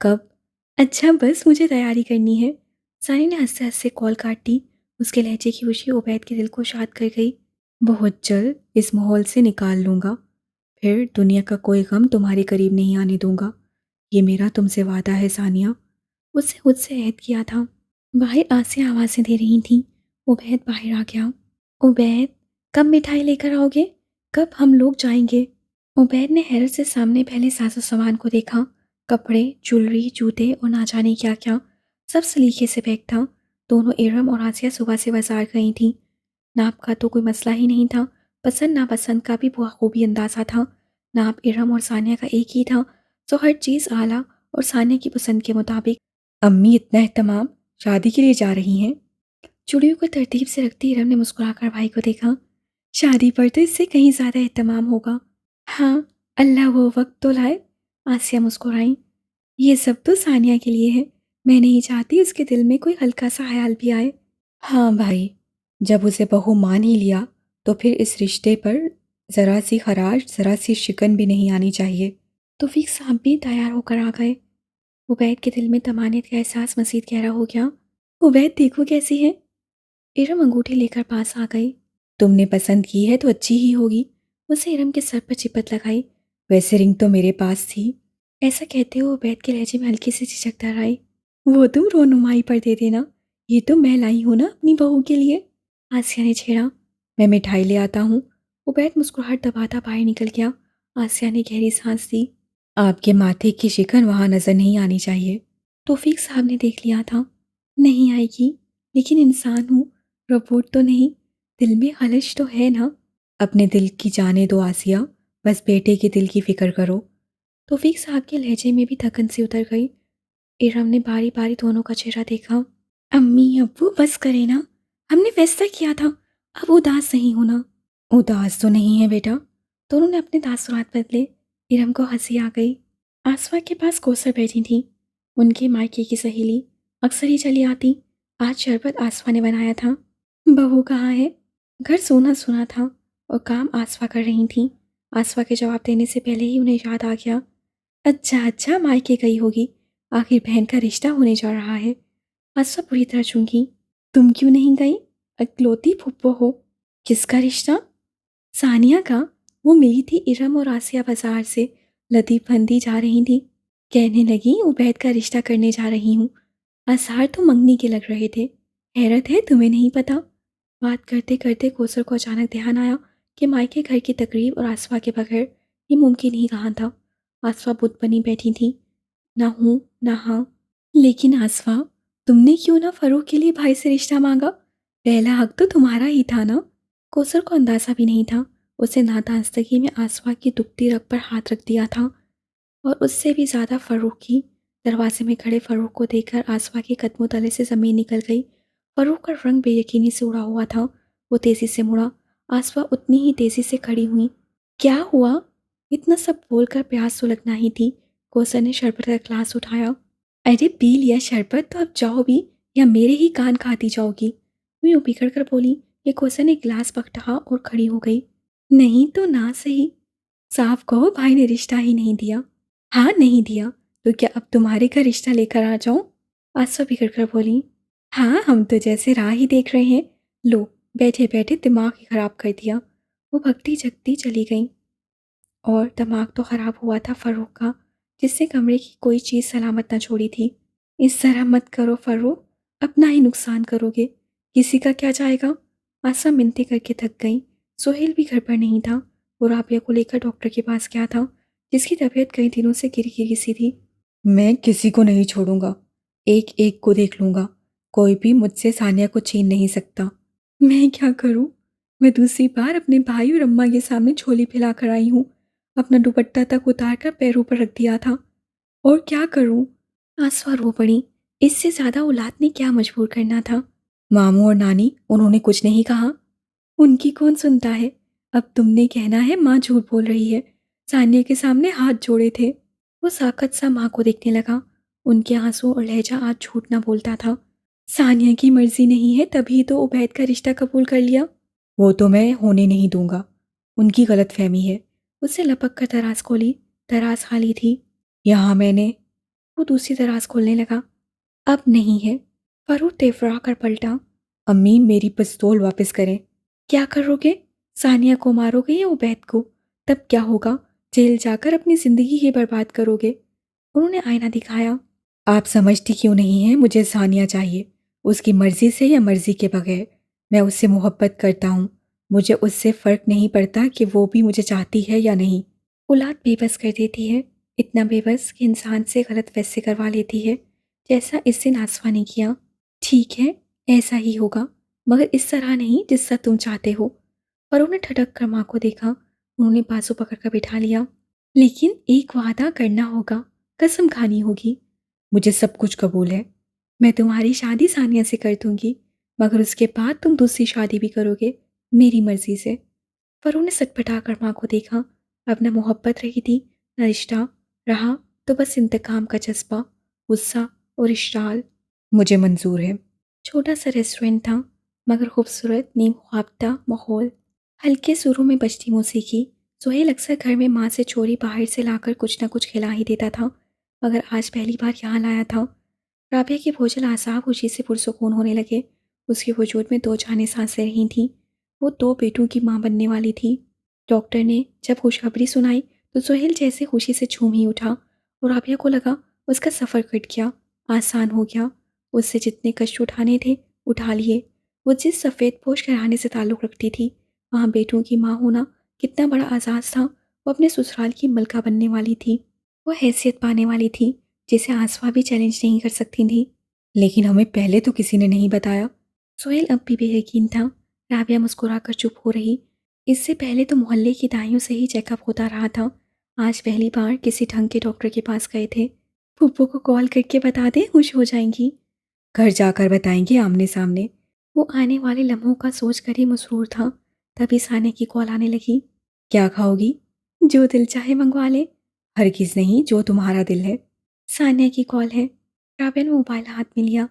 कब। अच्छा बस मुझे तैयारी करनी है। सानी ने हंसते हंसते कॉल काट दी। उसके लहजे की खुशी उबैद के दिल को शाद कर गई। बहुत जल्द इस माहौल से निकाल लूँगा, फिर दुनिया का कोई गम तुम्हारे करीब नहीं आने दूंगा। ये मेरा तुमसे वादा है सानिया। उससे खुद से अहद किया था। बाहर आसे आवाज़ें दे रही थीं। उबैद बाहर आ गया। उबैद, कब मिठाई लेकर आओगे? कब हम लोग जाएंगे? उबैद ने हैरत से सामने पहले साजो सामान को देखा। कपड़े, ज्वेलरी, जूते और ना जाने क्या क्या, सब सलीके से पैक था। दोनों इरम और आसिया सुबह से बाजार गई थीं। नाप का तो कोई मसला ही नहीं था। पसंद नापसंद का भी बखूबी अंदाज़ा था। नाप इरम और सानिया का एक ही था, तो हर चीज़ आला और सानिया की पसंद के मुताबिक। अम्मी इतना एहतमाम, शादी के लिए जा रही हैं? चूड़ियों को तरतीब से रखती इरम ने मुस्कुराकर भाई को देखा। शादी पर तो इससे कहीं ज़्यादा एहतमाम होगा। हाँ, अल्लाह वो वक्त तो लाए। आसिया मुस्कुराई। ये सब तो सानिया के लिए है। मैं नहीं चाहती उसके दिल में कोई हल्का सा ख्याल भी आए। हाँ भाई, जब उसे बहू मान ही लिया तो फिर इस रिश्ते पर ज़रा सी खराश, ज़रा सी शिकन भी नहीं आनी चाहिए। तौफीक साहब भी तैयार होकर आ गए। उबैद के दिल में तमानियत का एहसास मज़ीद गहरा हो गया। उबैद देखो कैसी है। इरम अंगूठी लेकर पास आ गई। तुमने पसंद की है तो अच्छी ही होगी। उसे इरम के सर पर चिपत लगाई। वैसे रिंग तो मेरे पास थी। ऐसा कहते हुए उबैद के लहजे में हल्की सी झिझक आई। वो तुम रोनुमाई पर दे देना, ये तो मैं लाई हूं ना अपनी बहू के लिए। आसिया ने छेड़ा। मैं मिठाई ले आता हूँ। उबैद मुस्कुराहट दबाता बाहर निकल गया। आसिया ने गहरी सांस ली। आपके माथे की शिकन वहां नजर नहीं आनी चाहिए। तौफीक साहब ने देख लिया था। नहीं आएगी, लेकिन इंसान हूँ, रोबोट तो नहीं। दिल में खलिश तो है ना। अपने दिल की जाने दो आसिया, बस बेटे के दिल की फिक्र करो। तौफीक साहब के लहजे में भी थकन सी उतर गई। इरम ने बारी बारी दोनों का चेहरा देखा। अम्मी अब्बू बस करे ना, हमने फैसला किया था, अब उदास नहीं होना। उदास तो नहीं है बेटा। दोनों ने अपने तासुरात बदले। इरम को हंसी आ गई। आसमा के पास कोसर बैठी थी, उनके मायके की सहेली। अक्सर ही चली आती। आज शरबत आसमा ने बनाया था। बहू कहाँ है? घर सूना सूना था और काम आसमा कर रही थी। आसमा के जवाब देने से पहले ही उन्हें याद आ गया। अच्छा अच्छा, मायके गई होगी, आखिर बहन का रिश्ता होने जा रहा है। आसमा पूरी तरह चूंकी। तुम क्यों नहीं गई? अकलौती फुप्पो हो। किसका रिश्ता? सानिया का। वो मिली थी इरम और आसिया बाजार से, लतीफ़ बंदी जा रही थी। कहने लगी उबैद का रिश्ता करने जा रही हूँ। आसार तो मंगनी के लग रहे थे। हैरत है तुम्हें नहीं पता। बात करते करते कोसर को अचानक ध्यान आया कि मायके घर की तकरीब और आसवा के बगैर ये मुमकिन ही कहाँ था। आसवा बुत बनी बैठी थी। ना हूँ ना हाँ। लेकिन आसवा, तुमने क्यों ना फरूख के लिए भाई से रिश्ता मांगा? पहला हक तो तुम्हारा ही था ना। कोसर को अंदाजा भी नहीं था। उसे नादानस्तगी में आसवा की दुखती रग पर हाथ रख दिया था और उससे भी ज़्यादा फरूख की। दरवाजे में खड़े फरूख को देखकर आसवा के कदमों तले से ज़मीन निकल गई। फरूख का रंग बेयकीनी से उड़ा हुआ था। वो तेज़ी से मुड़ा। आसवा उतनी ही तेज़ी से खड़ी हुई। क्या हुआ? इतना सब बोलकर प्यास सुलगना ही थी। कोसर ने शरबत का ग्लास उठाया। अरे पी लिया शरबत तो अब जाओ भी, या मेरे ही कान खाती जाओगी। यूं बिगड़ कर बोली। ये कोसर ने गिलास पकड़ा और खड़ी हो गई। नहीं तो ना सही, साफ कहो भाई ने रिश्ता ही नहीं दिया। हाँ नहीं दिया, तो क्या अब तुम्हारे घर रिश्ता लेकर आ जाऊं? आसवा बिगड़ कर बोली। हाँ हम तो जैसे राह ही देख रहे हैं। लो, बैठे बैठे दिमाग ही खराब कर दिया। वो भगती जगती चली गई। और दिमाग तो खराब हुआ था फरूख का, जिससे कमरे की कोई चीज़ सलामत न छोड़ी थी। इस तरह मत करो फरूख, अपना ही नुकसान करोगे, किसी का क्या जाएगा। आसमा मिनती करके थक गई। सोहेल भी घर पर नहीं था। वो राबिया को लेकर डॉक्टर के पास गया था, जिसकी तबीयत कई दिनों से गिरी गिरी सी थी। मैं किसी को नहीं छोड़ूंगा, एक एक को देख लूंगा। कोई भी मुझसे सानिया को छीन नहीं सकता। मैं क्या करूं? मैं दूसरी बार अपने भाई और अम्मा के सामने झोली फैला कर आई हूँ। अपना दुपट्टा तक उतार कर पैरों पर रख दिया था। और क्या करूं? आसवा रो पड़ी। इससे ज्यादा औलाद ने क्या मजबूर करना था। मामू और नानी, उन्होंने कुछ नहीं कहा। उनकी कौन सुनता है। अब तुमने कहना है माँ झूठ बोल रही है। सानिया के सामने हाथ जोड़े थे। वो साकत सा माँ को देखने लगा। उनके आंसू और लहजा आज झूठ ना बोलता था। सानिया की मर्जी नहीं है तभी तो उबैद का रिश्ता कबूल कर लिया। वो तो मैं होने नहीं दूंगा। उनकी गलतफहमी है। उससे लपक कर दराज खोली। दराज खाली थी। यहाँ मैंने। वो दूसरी दराज खोलने लगा। अब नहीं है। फरूख तेफरा कर पलटा। अम्मी मेरी पिस्तौल वापस करें। क्या करोगे? सानिया को मारोगे या उबैद को? तब क्या होगा? जेल जाकर अपनी जिंदगी ही बर्बाद करोगे। उन्होंने आईना दिखाया। आप समझती क्यों नहीं हैं, मुझे सानिया चाहिए, उसकी मर्जी से या मर्जी के बगैर। मैं उससे मोहब्बत करता हूँ। मुझे उससे फ़र्क नहीं पड़ता कि वो भी मुझे चाहती है या नहीं। औलाद बेबस कर देती है, इतना बेबस कि इंसान से गलत फैसले करवा लेती है, जैसा इससे नासवा ने किया। ठीक है, ऐसा ही होगा, मगर इस तरह नहीं जिस तरह तुम चाहते हो। पर उन्हें ठटक कर माँ को देखा। उन्होंने बाजू पकड़ कर बिठा लिया। लेकिन एक वादा करना होगा। कसम खानी होगी। मुझे सब कुछ कबूल है। मैं तुम्हारी शादी सानिया से कर दूंगी, मगर उसके बाद तुम दूसरी शादी भी करोगे, मेरी मर्जी से। वरुण ने सटपटाकर माँ को देखा। अब न मोहब्बत रही थी, न रिश्ता रहा, तो बस इंतकाम का जज्बा, गुस्सा और इश्ताल। मुझे मंजूर है। छोटा सा रेस्टोरेंट था, मगर खूबसूरत नीम ख्वाबता माहौल। हल्के सुरों में बजती मौसीकी। सुहेल अक्सर घर में माँ से चोरी बाहर से लाकर कुछ न कुछ खिला ही देता था, मगर आज पहली बार यहाँ लाया था। राबिया की भोजन आसाब खुशी से पुरसुकून होने लगे। उसके वजूद में दो जानें सांसें रही थीं। वो दो बेटों की माँ बनने वाली थी। डॉक्टर ने जब खुशखबरी सुनाई तो सुहेल जैसे खुशी से झूम ही उठा, और राबिया को लगा उसका सफ़र कट गया, आसान हो गया। उससे जितने कष्ट उठाने थे उठा लिए। वो जिस सफ़ेद पोश घराने से ताल्लुक़ रखती थी, वहाँ बेटों की माँ होना कितना बड़ा एजाज़ था। वो अपने ससुराल की मलका बनने वाली थी। वो हैसियत पाने वाली थी जिसे आसवा भी चैलेंज नहीं कर सकती थी। लेकिन हमें पहले तो किसी ने नहीं बताया। सोहेल अब भी बेयकीन था। राबिया मुस्कुराकर चुप हो रही। इससे पहले तो मोहल्ले की दाइयों से ही चेकअप होता रहा था। आज पहली बार किसी ढंग के डॉक्टर के पास गए थे। फूफो को कॉल करके बता दे, खुश हो जाएंगी। घर जाकर बताएंगे आमने सामने। वो आने वाले लम्हों का सोच कर ही मसरूर था। तभी साने की कॉल आने लगी। क्या खाओगी? जो दिल चाहे मंगवा ले। हरगिज नहीं, जो तुम्हारा दिल है। सानिया की कॉल है। राबिया ने मोबाइल हाथ में लिया।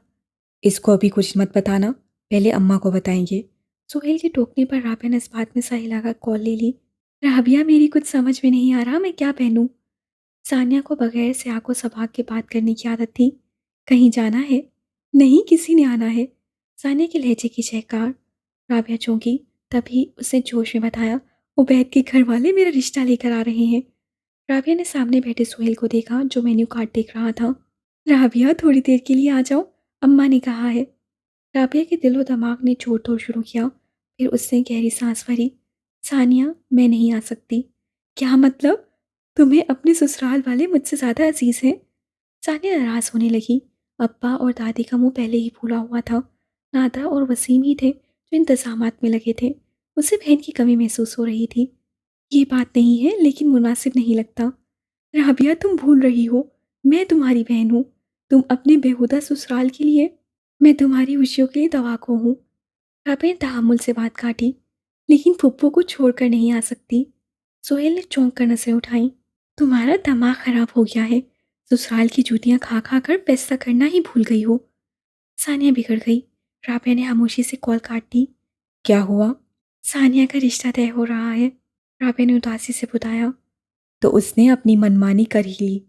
इसको अभी कुछ मत बताना, पहले अम्मा को बताएंगे। सुहेल के टोकने पर राबिया ने इस बात में सही लगा कॉल ले ली। राबिया, मेरी कुछ समझ में नहीं आ रहा, मैं क्या पहनूं? सानिया को बगैर से आंखों सबाक के बात करने की आदत थी। कहीं जाना है? नहीं, किसी ने आना है। सानिया के लहजे की चहकार। राबिया चौंकी। तभी उसने जोश में बताया, उबैद के घर वाले मेरा रिश्ता लेकर आ रहे हैं। राबिया ने सामने बैठे सुहेल को देखा, जो मेन्यू कार्ड देख रहा था। राबिया, थोड़ी देर के लिए आ जाओ, अम्मा ने कहा है। राबिया के दिलो दिमाग ने जोर तोड़ शुरू किया। फिर उसने गहरी सांस भरी। सानिया, मैं नहीं आ सकती। क्या मतलब? तुम्हें अपने ससुराल वाले मुझसे ज़्यादा अजीज हैं? सानिया नाराज़ होने लगी। अब्बा और दादी का मुंह पहले ही फूला हुआ था। नादरा और वसीम ही थे जो इंतजामात में लगे थे। उसे बहन की कमी महसूस हो रही थी। ये बात नहीं है, लेकिन मुनासिब नहीं लगता। राबिया, तुम भूल रही हो, मैं तुम्हारी बहन हूँ। तुम अपने बेहुदा ससुराल के लिए, मैं तुम्हारी खुशियों के लिए दवा को हूँ। राबिया ने तहम्मुल से बात काटी। लेकिन फुप्पो को छोड़कर नहीं आ सकती। सोहेल ने चौंक कर नजरें उठाई। तुम्हारा दिमाग खराब हो गया है। ससुराल की जूतियां खा खा कर फैसला करना ही भूल गई हो। सानिया बिगड़ गई। राबिया ने खामोशी से कॉल काट दी। क्या हुआ? सानिया का रिश्ता तय हो रहा है, राबिया ने उदासी से बताया। तो उसने अपनी मनमानी कर ही ली।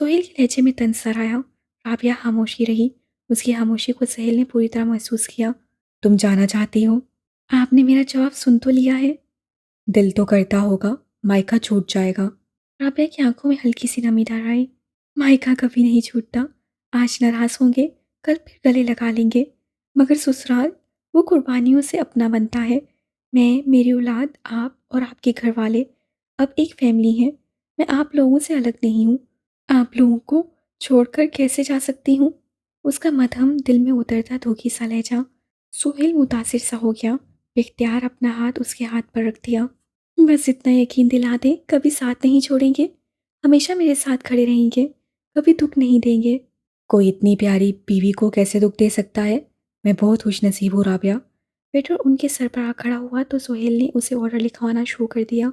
सोहेल के लहजे में तंसर आया। राबिया खामोशी रही। उसकी खामोशी को सोहेल ने पूरी तरह महसूस किया। तुम जाना चाहती हो? आपने मेरा जवाब सुन तो लिया है। दिल तो करता होगा, मायका छूट जाएगा। राबिया की आंखों में हल्की सी नमी डर आई। मायका कभी नहीं छूटता। आज नाराज होंगे, कल फिर गले लगा लेंगे, मगर ससुराल, वो कुर्बानियों से अपना बनता है। मैं, मेरी औलाद, आप और आपके घर वाले अब एक फैमिली हैं। मैं आप लोगों से अलग नहीं हूँ। आप लोगों को छोड़कर कैसे जा सकती हूँ? उसका मध्यम दिल में उतरता धोखी सा लहजा। सुहेल मुतासिर सा हो गया। इख्तियार अपना हाथ उसके हाथ पर रख दिया। बस इतना यकीन दिला दे, कभी साथ नहीं छोड़ेंगे, हमेशा मेरे साथ खड़े रहेंगे, कभी दुख नहीं देंगे। कोई इतनी प्यारी बीवी को कैसे दुख दे सकता है? मैं बहुत खुश नसीब हूँ राबिया। वेटर उनके सर पर आ खड़ा हुआ तो सोहेल ने उसे ऑर्डर लिखवाना शुरू कर दिया।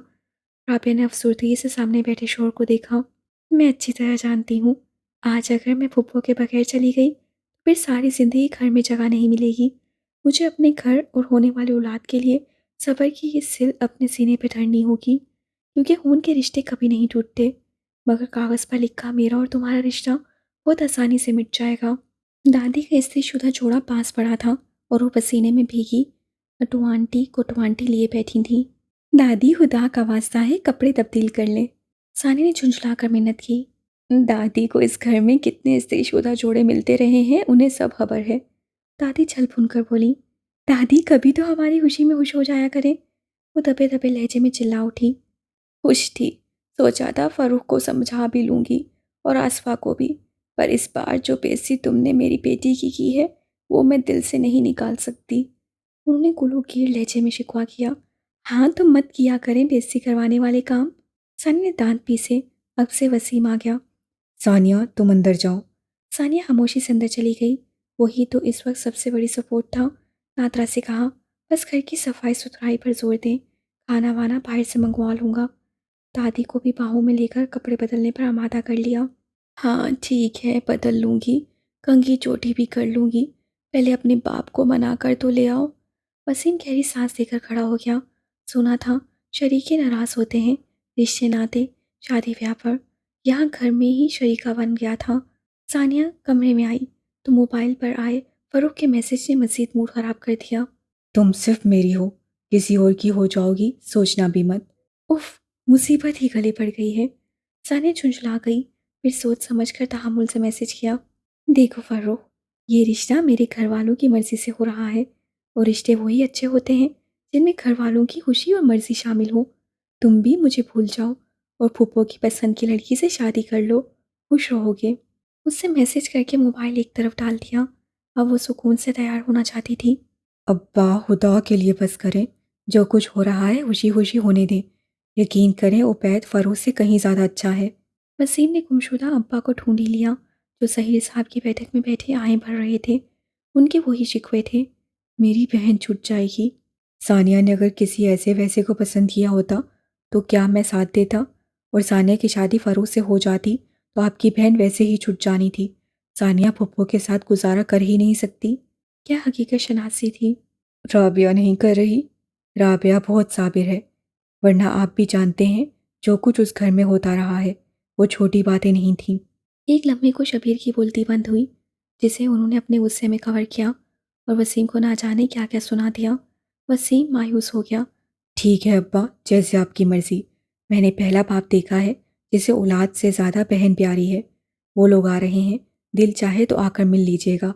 राबिया ने अफसरदगी से सामने बैठे शोर को देखा। मैं अच्छी तरह जानती हूँ, आज अगर मैं फुप्पो के बगैर चली गई तो फिर सारी ज़िंदगी घर में जगह नहीं मिलेगी। मुझे अपने घर और होने वाली औलाद के लिए सब्र की ये सिल अपने सीने पर धरनी होगी, क्योंकि खून के रिश्ते कभी नहीं टूटते, मगर कागज़ पर लिखा मेरा और तुम्हारा रिश्ता बहुत आसानी से मिट जाएगा। दादी का स्त्रीशुदा जोड़ा पास पड़ा था और वो पसीने में भीगी अटुआंटी कोटवांटी लिए बैठी थी। दादी, खुदा का वास्ता है, कपड़े तब्दील कर ले। सानी ने झुंझला कर मिन्नत की। दादी को इस घर में कितने स्त्रीशुदा जोड़े मिलते रहे हैं, उन्हें सब खबर है। दादी छल भुन कर बोली। दादी, कभी तो हमारी खुशी में खुश हो जाया करे। वो दबे दबे लहजे में चिल्ला उठी। खुश थी, सोचा था फरूख को समझा भी लूँगी और आसफा को भी, पर इस बार जो बेइज्जती तुमने मेरी बेटी की है, वो मैं दिल से नहीं निकाल सकती। उन्होंने गुलूगीर लहजे में शिकवा किया। हाँ, तुम मत किया करें बेइज्जती करवाने वाले काम। सनी ने दांत पीसे। अब से वसीम आ गया। सानिया तुम अंदर जाओ। सानिया खामोशी से अंदर चली गई। वही तो इस वक्त सबसे बड़ी सपोर्ट था। नादरा से कहा, बस घर की सफाई सुथराई पर जोर दें, खाना वाना बाहर से मंगवा लूँगा। दादी को भी बाहों में लेकर कपड़े बदलने पर आमादा कर लिया। हाँ ठीक है, बदल लूँगी, कंघी चोटी भी कर लूँगी, पहले अपने बाप को मना कर तो ले आओ। वसीम गहरी सांस लेकर खड़ा हो गया। सुना था शरीके नाराज़ होते हैं, रिश्ते नाते शादी ब्याह पर। यहाँ घर में ही शरीका बन गया था। सानिया कमरे में आई तो मोबाइल पर आए फरूख के मैसेज ने मज़ीद मूड ख़राब कर दिया। तुम सिर्फ मेरी हो, किसी और की हो जाओगी सोचना भी मत। उफ, मुसीबत ही गले पड़ गई है। सानिया झुंझला गई, फिर सोच समझकर तहम्मुल से मैसेज किया। देखो फरूख, ये रिश्ता मेरे घर वालों की मर्ज़ी से हो रहा है और रिश्ते वही अच्छे होते हैं जिनमें घर वालों की खुशी और मर्ज़ी शामिल हो। तुम भी मुझे भूल जाओ और फूफो की पसंद की लड़की से शादी कर लो, खुश रहोगे। उससे मैसेज करके मोबाइल एक तरफ डाल दिया। अब वो सुकून से तैयार होना चाहती थी। अब्बा खुदा के लिए बस करें, जो कुछ हो रहा है खुशी खुशी होने दें। यकीन करें उबैद फ़रोज़ से कहीं ज़्यादा अच्छा है। वसीम ने गुमशुदा अब्बा को ढूंढ ही लिया, जो सहीर साहब की बैठक में बैठे आए भर रहे थे। उनके वही शिकवे थे, मेरी बहन छूट जाएगी। सानिया ने अगर किसी ऐसे वैसे को पसंद किया होता तो क्या मैं साथ देता, और सानिया की शादी फ़रोज़ से हो जाती तो आपकी बहन वैसे ही छूट जानी थी। सानिया फुप्पो के साथ गुजारा कर ही नहीं सकती। क्या हकीकत शनासी थी? राबिया नहीं कर रही। राबिया बहुत साबिर है, वरना आप भी जानते हैं जो कुछ उस घर में होता रहा है वो छोटी बातें नहीं थीं। एक लम्हे को शबीर की बोलती बंद हुई, जिसे उन्होंने अपने गुस्से में कवर किया और वसीम को ना जाने क्या क्या सुना दिया। वसीम मायूस हो गया। ठीक है अब्बा, जैसे आपकी मर्ज़ी। मैंने पहला बाप देखा है जिसे औलाद से ज़्यादा बहन प्यारी है। वो लोग आ रहे हैं, दिल चाहे तो आकर मिल लीजिएगा,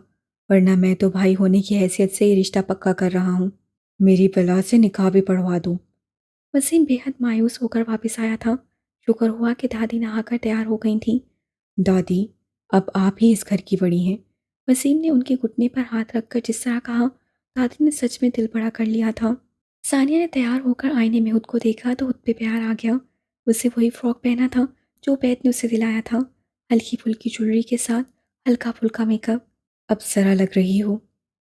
वरना मैं तो भाई होने की हैसियत से ये रिश्ता पक्का कर रहा हूँ। मेरी बला से निकाह भी पढ़वा दूँ। वसीम बेहद मायूस होकर वापस आया था। शुक्र हुआ कि दादी नहाकर तैयार हो गई थी। दादी, अब आप ही इस घर की बड़ी हैं। वसीम ने उनके घुटने पर हाथ रखकर जिस तरह कहा, दादी ने सच में दिल बड़ा कर लिया था। सानिया ने तैयार होकर आईने में खुद को देखा तो खुद पे प्यार आ गया। उसे वही फ्रॉक पहना था जो बैद ने उसे दिलाया था, हल्की फुल्की ज्वेलरी के साथ, हल्का फुल्का मेकअप। अब जरा लग रही हो।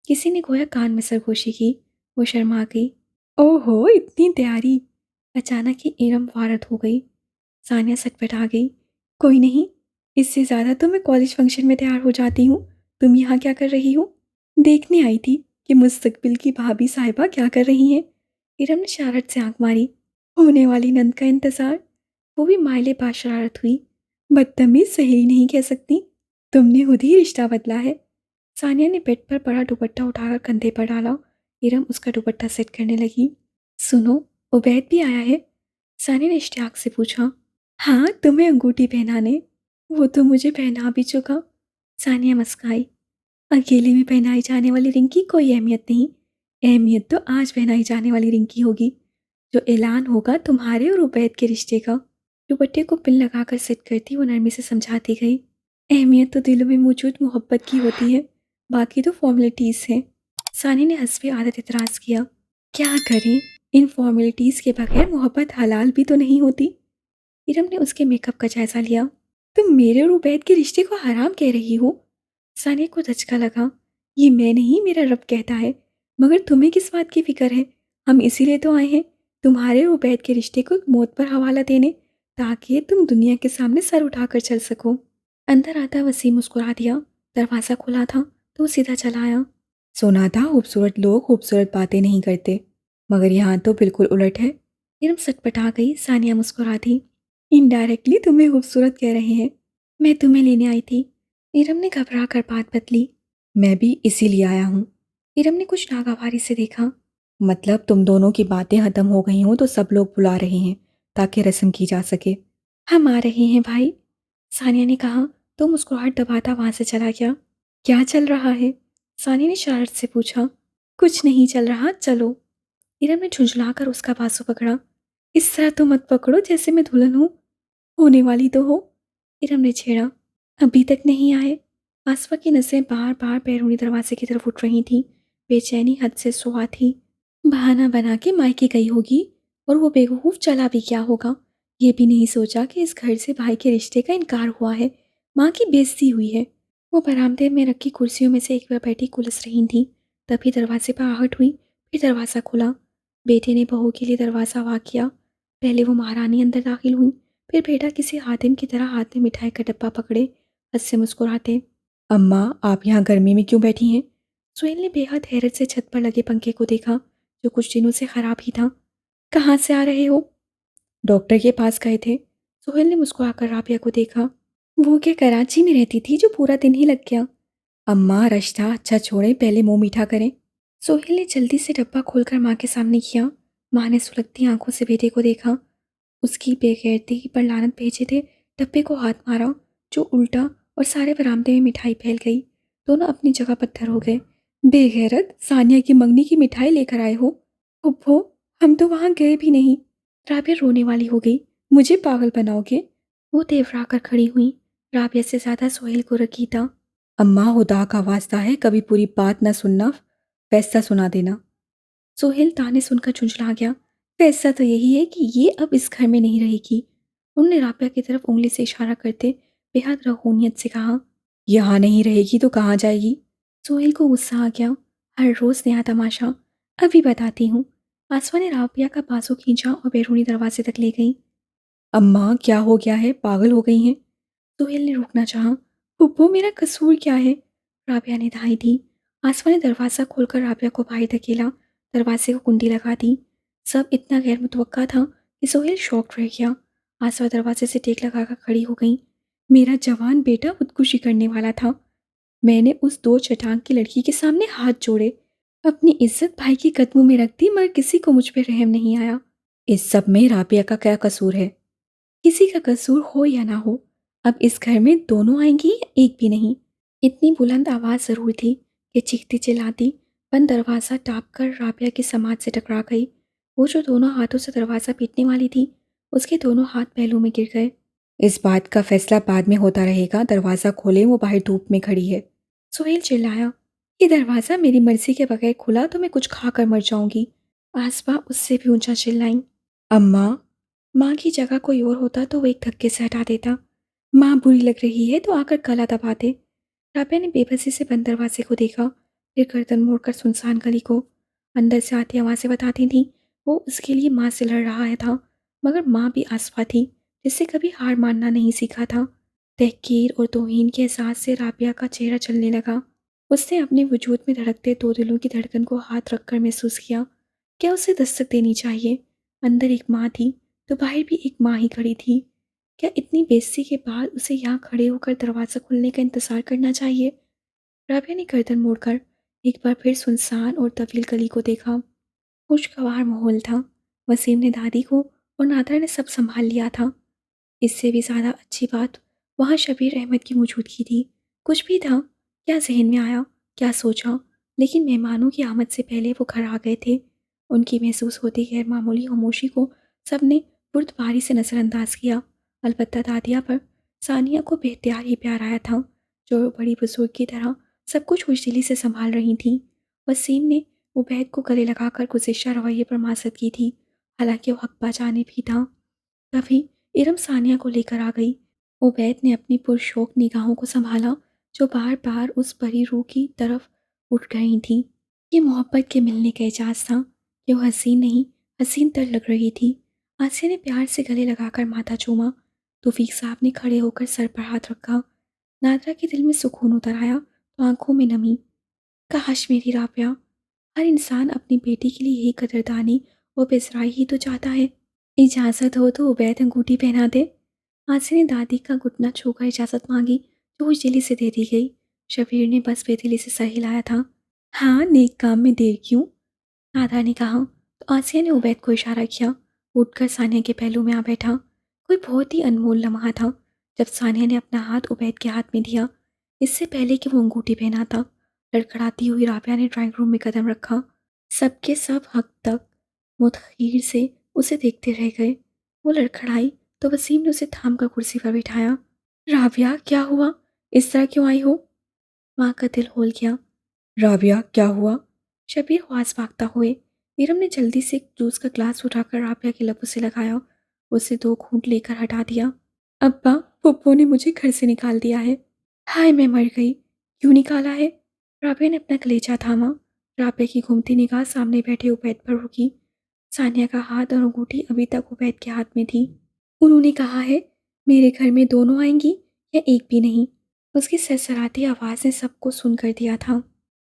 किसी ने गोया कान में सरगोशी की। वो शर्मा गई। ओहो, इतनी तैयारी! अचानक ही इरम वारद हो गई। सानिया सटपटा गई। कोई नहीं, इससे ज़्यादा तो मैं कॉलेज फंक्शन में तैयार हो जाती हूँ। तुम यहाँ क्या कर रही हो? देखने आई थी कि मुस्तकबिल की भाभी साहिबा क्या कर रही हैं। इरम ने शरारत से आंख मारी। होने वाली नंद का इंतज़ार। वो भी मायले पा शरारत हुई। बदतमीज सहेली नहीं कह सकती, तुमने खुद ही रिश्ता बदला है। सानिया ने बेड पर बड़ा दुपट्टा उठाकर कंधे पर डाला। इरम उसका दुपट्टा सेट करने लगी। सुनो, उबैद भी आया है? सानिया ने इश्तियाक से पूछा। हाँ, तुम्हें अंगूठी पहनाने। वो तो मुझे पहना भी चुका। सानिया मुस्काई। अकेले में पहनाई जाने वाली रिंग की कोई अहमियत नहीं। अहमियत तो आज पहनाई जाने वाली रिंग की होगी, जो ऐलान होगा तुम्हारे और उबैद के रिश्ते का। दुपट्टे को पिन लगाकर सेट करती वो नरमी से समझाती गई। अहमियत तो दिलों में मौजूद मोहब्बत की होती है, बाकी तो फॉर्मेलिटीज़ हैं। सानी ने हंसते आदत इतराज़ किया। क्या करें, इन फॉर्मेलिटीज़ के बगैर मोहब्बत हलाल भी तो नहीं होती। इरम ने उसके मेकअप का जायजा लिया। तुम मेरे और उबैद के रिश्ते को हराम कह रही हो? सानिया को धचका लगा। ये मैं नहीं, मेरा रब कहता है। मगर तुम्हें किस बात की फिक्र है? हम इसीलिए तो आए हैं, तुम्हारे और उबैद के रिश्ते को मौत पर हवाला देने, ताकि तुम दुनिया के सामने सर उठाकर चल सको। अंदर आता वसीम मुस्कुरा दिया। दरवाज़ा खुला था तो वो सीधा चला आया। सुना था खूबसूरत लोग खूबसूरत बातें नहीं करते, मगर यहाँ तो बिल्कुल उलट है। इरम सटपटा गई। सानिया मुस्कुरा दी। इनडायरेक्टली तुम्हें खूबसूरत कह रहे हैं। मैं तुम्हें लेने आई थी। इरम ने घबरा कर बात बदली। मैं भी इसीलिए आया हूँ। इरम ने कुछ नागवारी से देखा। मतलब तुम दोनों की बातें खत्म हो गई हों तो सब लोग बुला रहे हैं ताकि रस्म की जा सके। हम आ रहे हैं भाई, सानिया ने कहा तो मुस्कुराहट दबाता वहां से चला गया। क्या चल रहा है? सानिया ने शरारत से पूछा। कुछ नहीं चल रहा, चलो। इरम ने झुंझलाकर उसका बाजू पकड़ा। इस तरह तो मत पकड़ो जैसे मैं दुल्हन हूँ, होने वाली तो हो। इरम ने छेड़ा। अभी तक नहीं आए। आसफा की नसें बार बार बैरूनी दरवाजे की तरफ उठ रही थीं। बेचैनी हद से सुहा थी। बहाना बना के मायके गई होगी, और वो बेवकूफ़ चला भी क्या होगा। ये भी नहीं सोचा कि इस घर से भाई के रिश्ते का इनकार हुआ है माँ की बेइज्जती हुई है। वो बरामदे में रखी कुर्सियों में से एक पर बैठी कुलस रही थी। तभी दरवाजे पर आहट हुई, फिर दरवाज़ा खुला। बेटे ने बहू के लिए दरवाज़ा वाक किया। पहले वो महारानी अंदर दाखिल हुई, फिर बेटा किसी हातिम की तरह हाथ में मिठाई का डब्बा पकड़े हंस से मुस्कुराते। अम्मा, आप यहाँ गर्मी में क्यों बैठी हैं? सुहेल ने बेहद हैरत से छत पर लगे पंखे को देखा, जो कुछ दिनों से खराब ही था। कहाँ से आ रहे हो? डॉक्टर के पास गए थे। सुहेल ने मुस्कुराकर राबिया को देखा। वो क्या कराची में रहती थी जो पूरा दिन ही लग गया? अम्मा, रिश्ता अच्छा छोड़ें, पहले मुंह मीठा करें। सोहेल ने जल्दी से डब्बा खोलकर माँ के सामने किया। माँ ने सुलगती आंखों से बेटे को देखा। उसकी बेगैरती पर लानत भेजे थे डब्बे को हाथ मारा, जो उल्टा और सारे बरामदे में मिठाई फैल गई। दोनों अपनी जगह पत्थर हो गए। बेगैरत, सानिया की मंगनी की मिठाई लेकर आए हो? उप्पो, हम तो वहाँ गए भी नहीं। राबिया रोने वाली हो गई। मुझे पागल बनाओगे? वो तेवरा कर खड़ी हुई। राबिया से ज्यादा सोहेल को रखीता। अम्मा, खुदा का वास्ता है, कभी पूरी बात न सुनना, फैसला सुना देना। सोहेल ताने सुनकर झुंझला गया। फैसला तो यही है कि ये अब इस घर में नहीं रहेगी। उन्होंने राबिया की तरफ उंगली से इशारा करते बेहद रहूनियत से कहा। यहाँ नहीं रहेगी तो कहाँ जाएगी? सोहेल को गुस्सा आ गया। हर रोज नया तमाशा। अभी बताती हूँ। आसमा ने राबिया का बाजू खींचा और बैरूनी दरवाजे तक ले गई। अम्मा, क्या हो गया है? पागल हो गई हैं? सोहेल ने रोकना चाहा। पुप्पो, मेरा कसूर क्या है? राबिया ने धाई दी। आसमा ने दरवाज़ा खोलकर राबिया को बाहर धकेला, दरवाजे को कुंडी लगा दी। सब इतना गैर मुतवक्का था कि सोहेल शॉक्ड रह गया। आसमा दरवाजे से टेक लगाकर खड़ी हो गई। मेरा जवान बेटा खुदकुशी करने वाला था। मैंने उस दो चटांग की लड़की के सामने हाथ जोड़े, अपनी इज्जत भाई के कदमों में रख दी, मगर किसी को मुझ पर रहम नहीं आया। इस सब में राबिया का क्या कसूर है? किसी का कसूर हो या ना हो, अब इस घर में दोनों आएंगी या एक भी नहीं। इतनी बुलंद आवाज़ ज़रूर थी कि चीखती चिल्लाती बंद दरवाज़ा टाप कर राबिया की समाज से टकरा गई। वो जो दोनों हाथों से दरवाज़ा पीटने वाली थी, उसके दोनों हाथ पहलू में गिर गए। इस बात का फैसला बाद में होता रहेगा, दरवाज़ा खोले, वो बाहर धूप में खड़ी है। सुहेल चिल्लाया। ये दरवाज़ा मेरी मर्जी के बगैर खुला तो मैं कुछ खाकर मर जाऊंगी। आसपा उससे भी ऊंचा चिल्लाई। अम्मा, माँ की जगह कोई और होता तो वो एक धक्के से हटा देता। माँ बुरी लग रही है तो आकर गला दबा दे। राबिया ने बेबसी से बंद दरवाजे को देखा, फिर गर्दन मोड़कर सुनसान गली को। अंदर से आती आवाज़ें बताती थीं वो उसके लिए माँ से लड़ रहा है था, मगर माँ भी आसपा थी, जिससे कभी हार मानना नहीं सीखा था। तहकीर और तौहीन के एहसास से राबिया का चेहरा चलने लगा। उसने अपने वजूद में धड़कते दो दिलों की धड़कन को हाथ रखकर महसूस किया। क्या उसे दस्तक देनी चाहिए? अंदर एक माँ थी तो बाहर भी एक माँ ही खड़ी थी। क्या इतनी बेइज्जती के बाद उसे यहाँ खड़े होकर दरवाज़ा खुलने का इंतज़ार करना चाहिए? राबिया ने गर्दन मोड़कर एक बार फिर सुनसान और तवील गली को देखा। खुशगवार माहौल था। वसीम ने दादी को और नादरा ने सब संभाल लिया था। इससे भी ज़्यादा अच्छी बात वहाँ शबीर अहमद की मौजूदगी थी। कुछ भी था, क्या जहन में आया, क्या सोचा, लेकिन मेहमानों की आमद से पहले वो घर आ गए थे। उनकी महसूस होती गैर मामूली खामोशी को सबने बुर्दबारी से नज़रअंदाज किया। अलबत्ता दादिया पर सानिया को बेख्तियार ही प्यार आया था, जो बड़ी बुजुर्ग की तरह सब कुछ खुशदिली से संभाल रही थी। वसीम ने उबैद को गले लगाकर गुज़िश्ता रवैये पर मासत की थी, हालांकि वो हक बजाने भी था। तभी इरम सानिया को लेकर आ गई। उबैद ने अपनी पुरशौक निगाहों को संभाला, जो बार बार उस परी रूह की तरफ उठ गई थी। ये मोहब्बत के मिलने का एजाज था कि वो हसीन नहीं, हसीन तर लग रही थी। आसिया ने प्यार से गले लगाकर माथा चूमा। तौफीक साहब ने खड़े होकर सर पर हाथ रखा। नादरा के दिल में सुकून उतर आया तो आंखों में नमी। काश मेरी राबिया, हर इंसान अपनी बेटी के लिए यही कदरदानी और बेसराई ही तो चाहता है। इजाज़त हो तो उबैद अंगूठी पहना दे। आसिया ने दादी का घुटना छूकर इजाज़त मांगी, जो खुजदिली से दे दी गई। शबीर ने बस बेदिली से सर हिलाया था। हाँ, नेक काम में देर क्यों? नादा ने कहा तो आसिया ने उबैद को इशारा किया। उठकर सानिया के पहलू में आ बैठा। कोई बहुत ही अनमोल लम्हा था जब सानिया ने अपना हाथ उबैद के हाथ में दिया, इससे पहले कि वो अंगूठी पहना था। लड़खड़ाती हुई राबिया ने ड्राइंग रूम में कदम रखा। सबके सब हक तक मुतखीर से उसे देखते रह गए। वो लड़खड़ाई तो वसीम ने उसे थाम कर कुर्सी पर बिठाया। राबिया, क्या हुआ? इस तरह क्यों आई हो? माँ का दिल होल गया। राबिया, क्या हुआ? शबीर ख्वास भागता हुए। इरम ने जल्दी से एक जूस का ग्लास उठाकर राबिया के लबों से लगाया, उसे दो घूंट लेकर हटा दिया। अब्बा, पुप्पो ने मुझे घर से निकाल दिया है। हाय मैं मर गई। क्यों निकाला है? राबिया ने अपना कलेजा थामा। राबिया की घूमती निगाह सामने बैठे उबैद पर रुकी। सानिया का हाथ और अंगूठी अभी तक उबैद के हाथ में थी। उन्होंने कहा है मेरे घर में दोनों आएंगी या एक भी नहीं। उसकी सरसराती आवाज़ ने सबको सुन कर दिया था।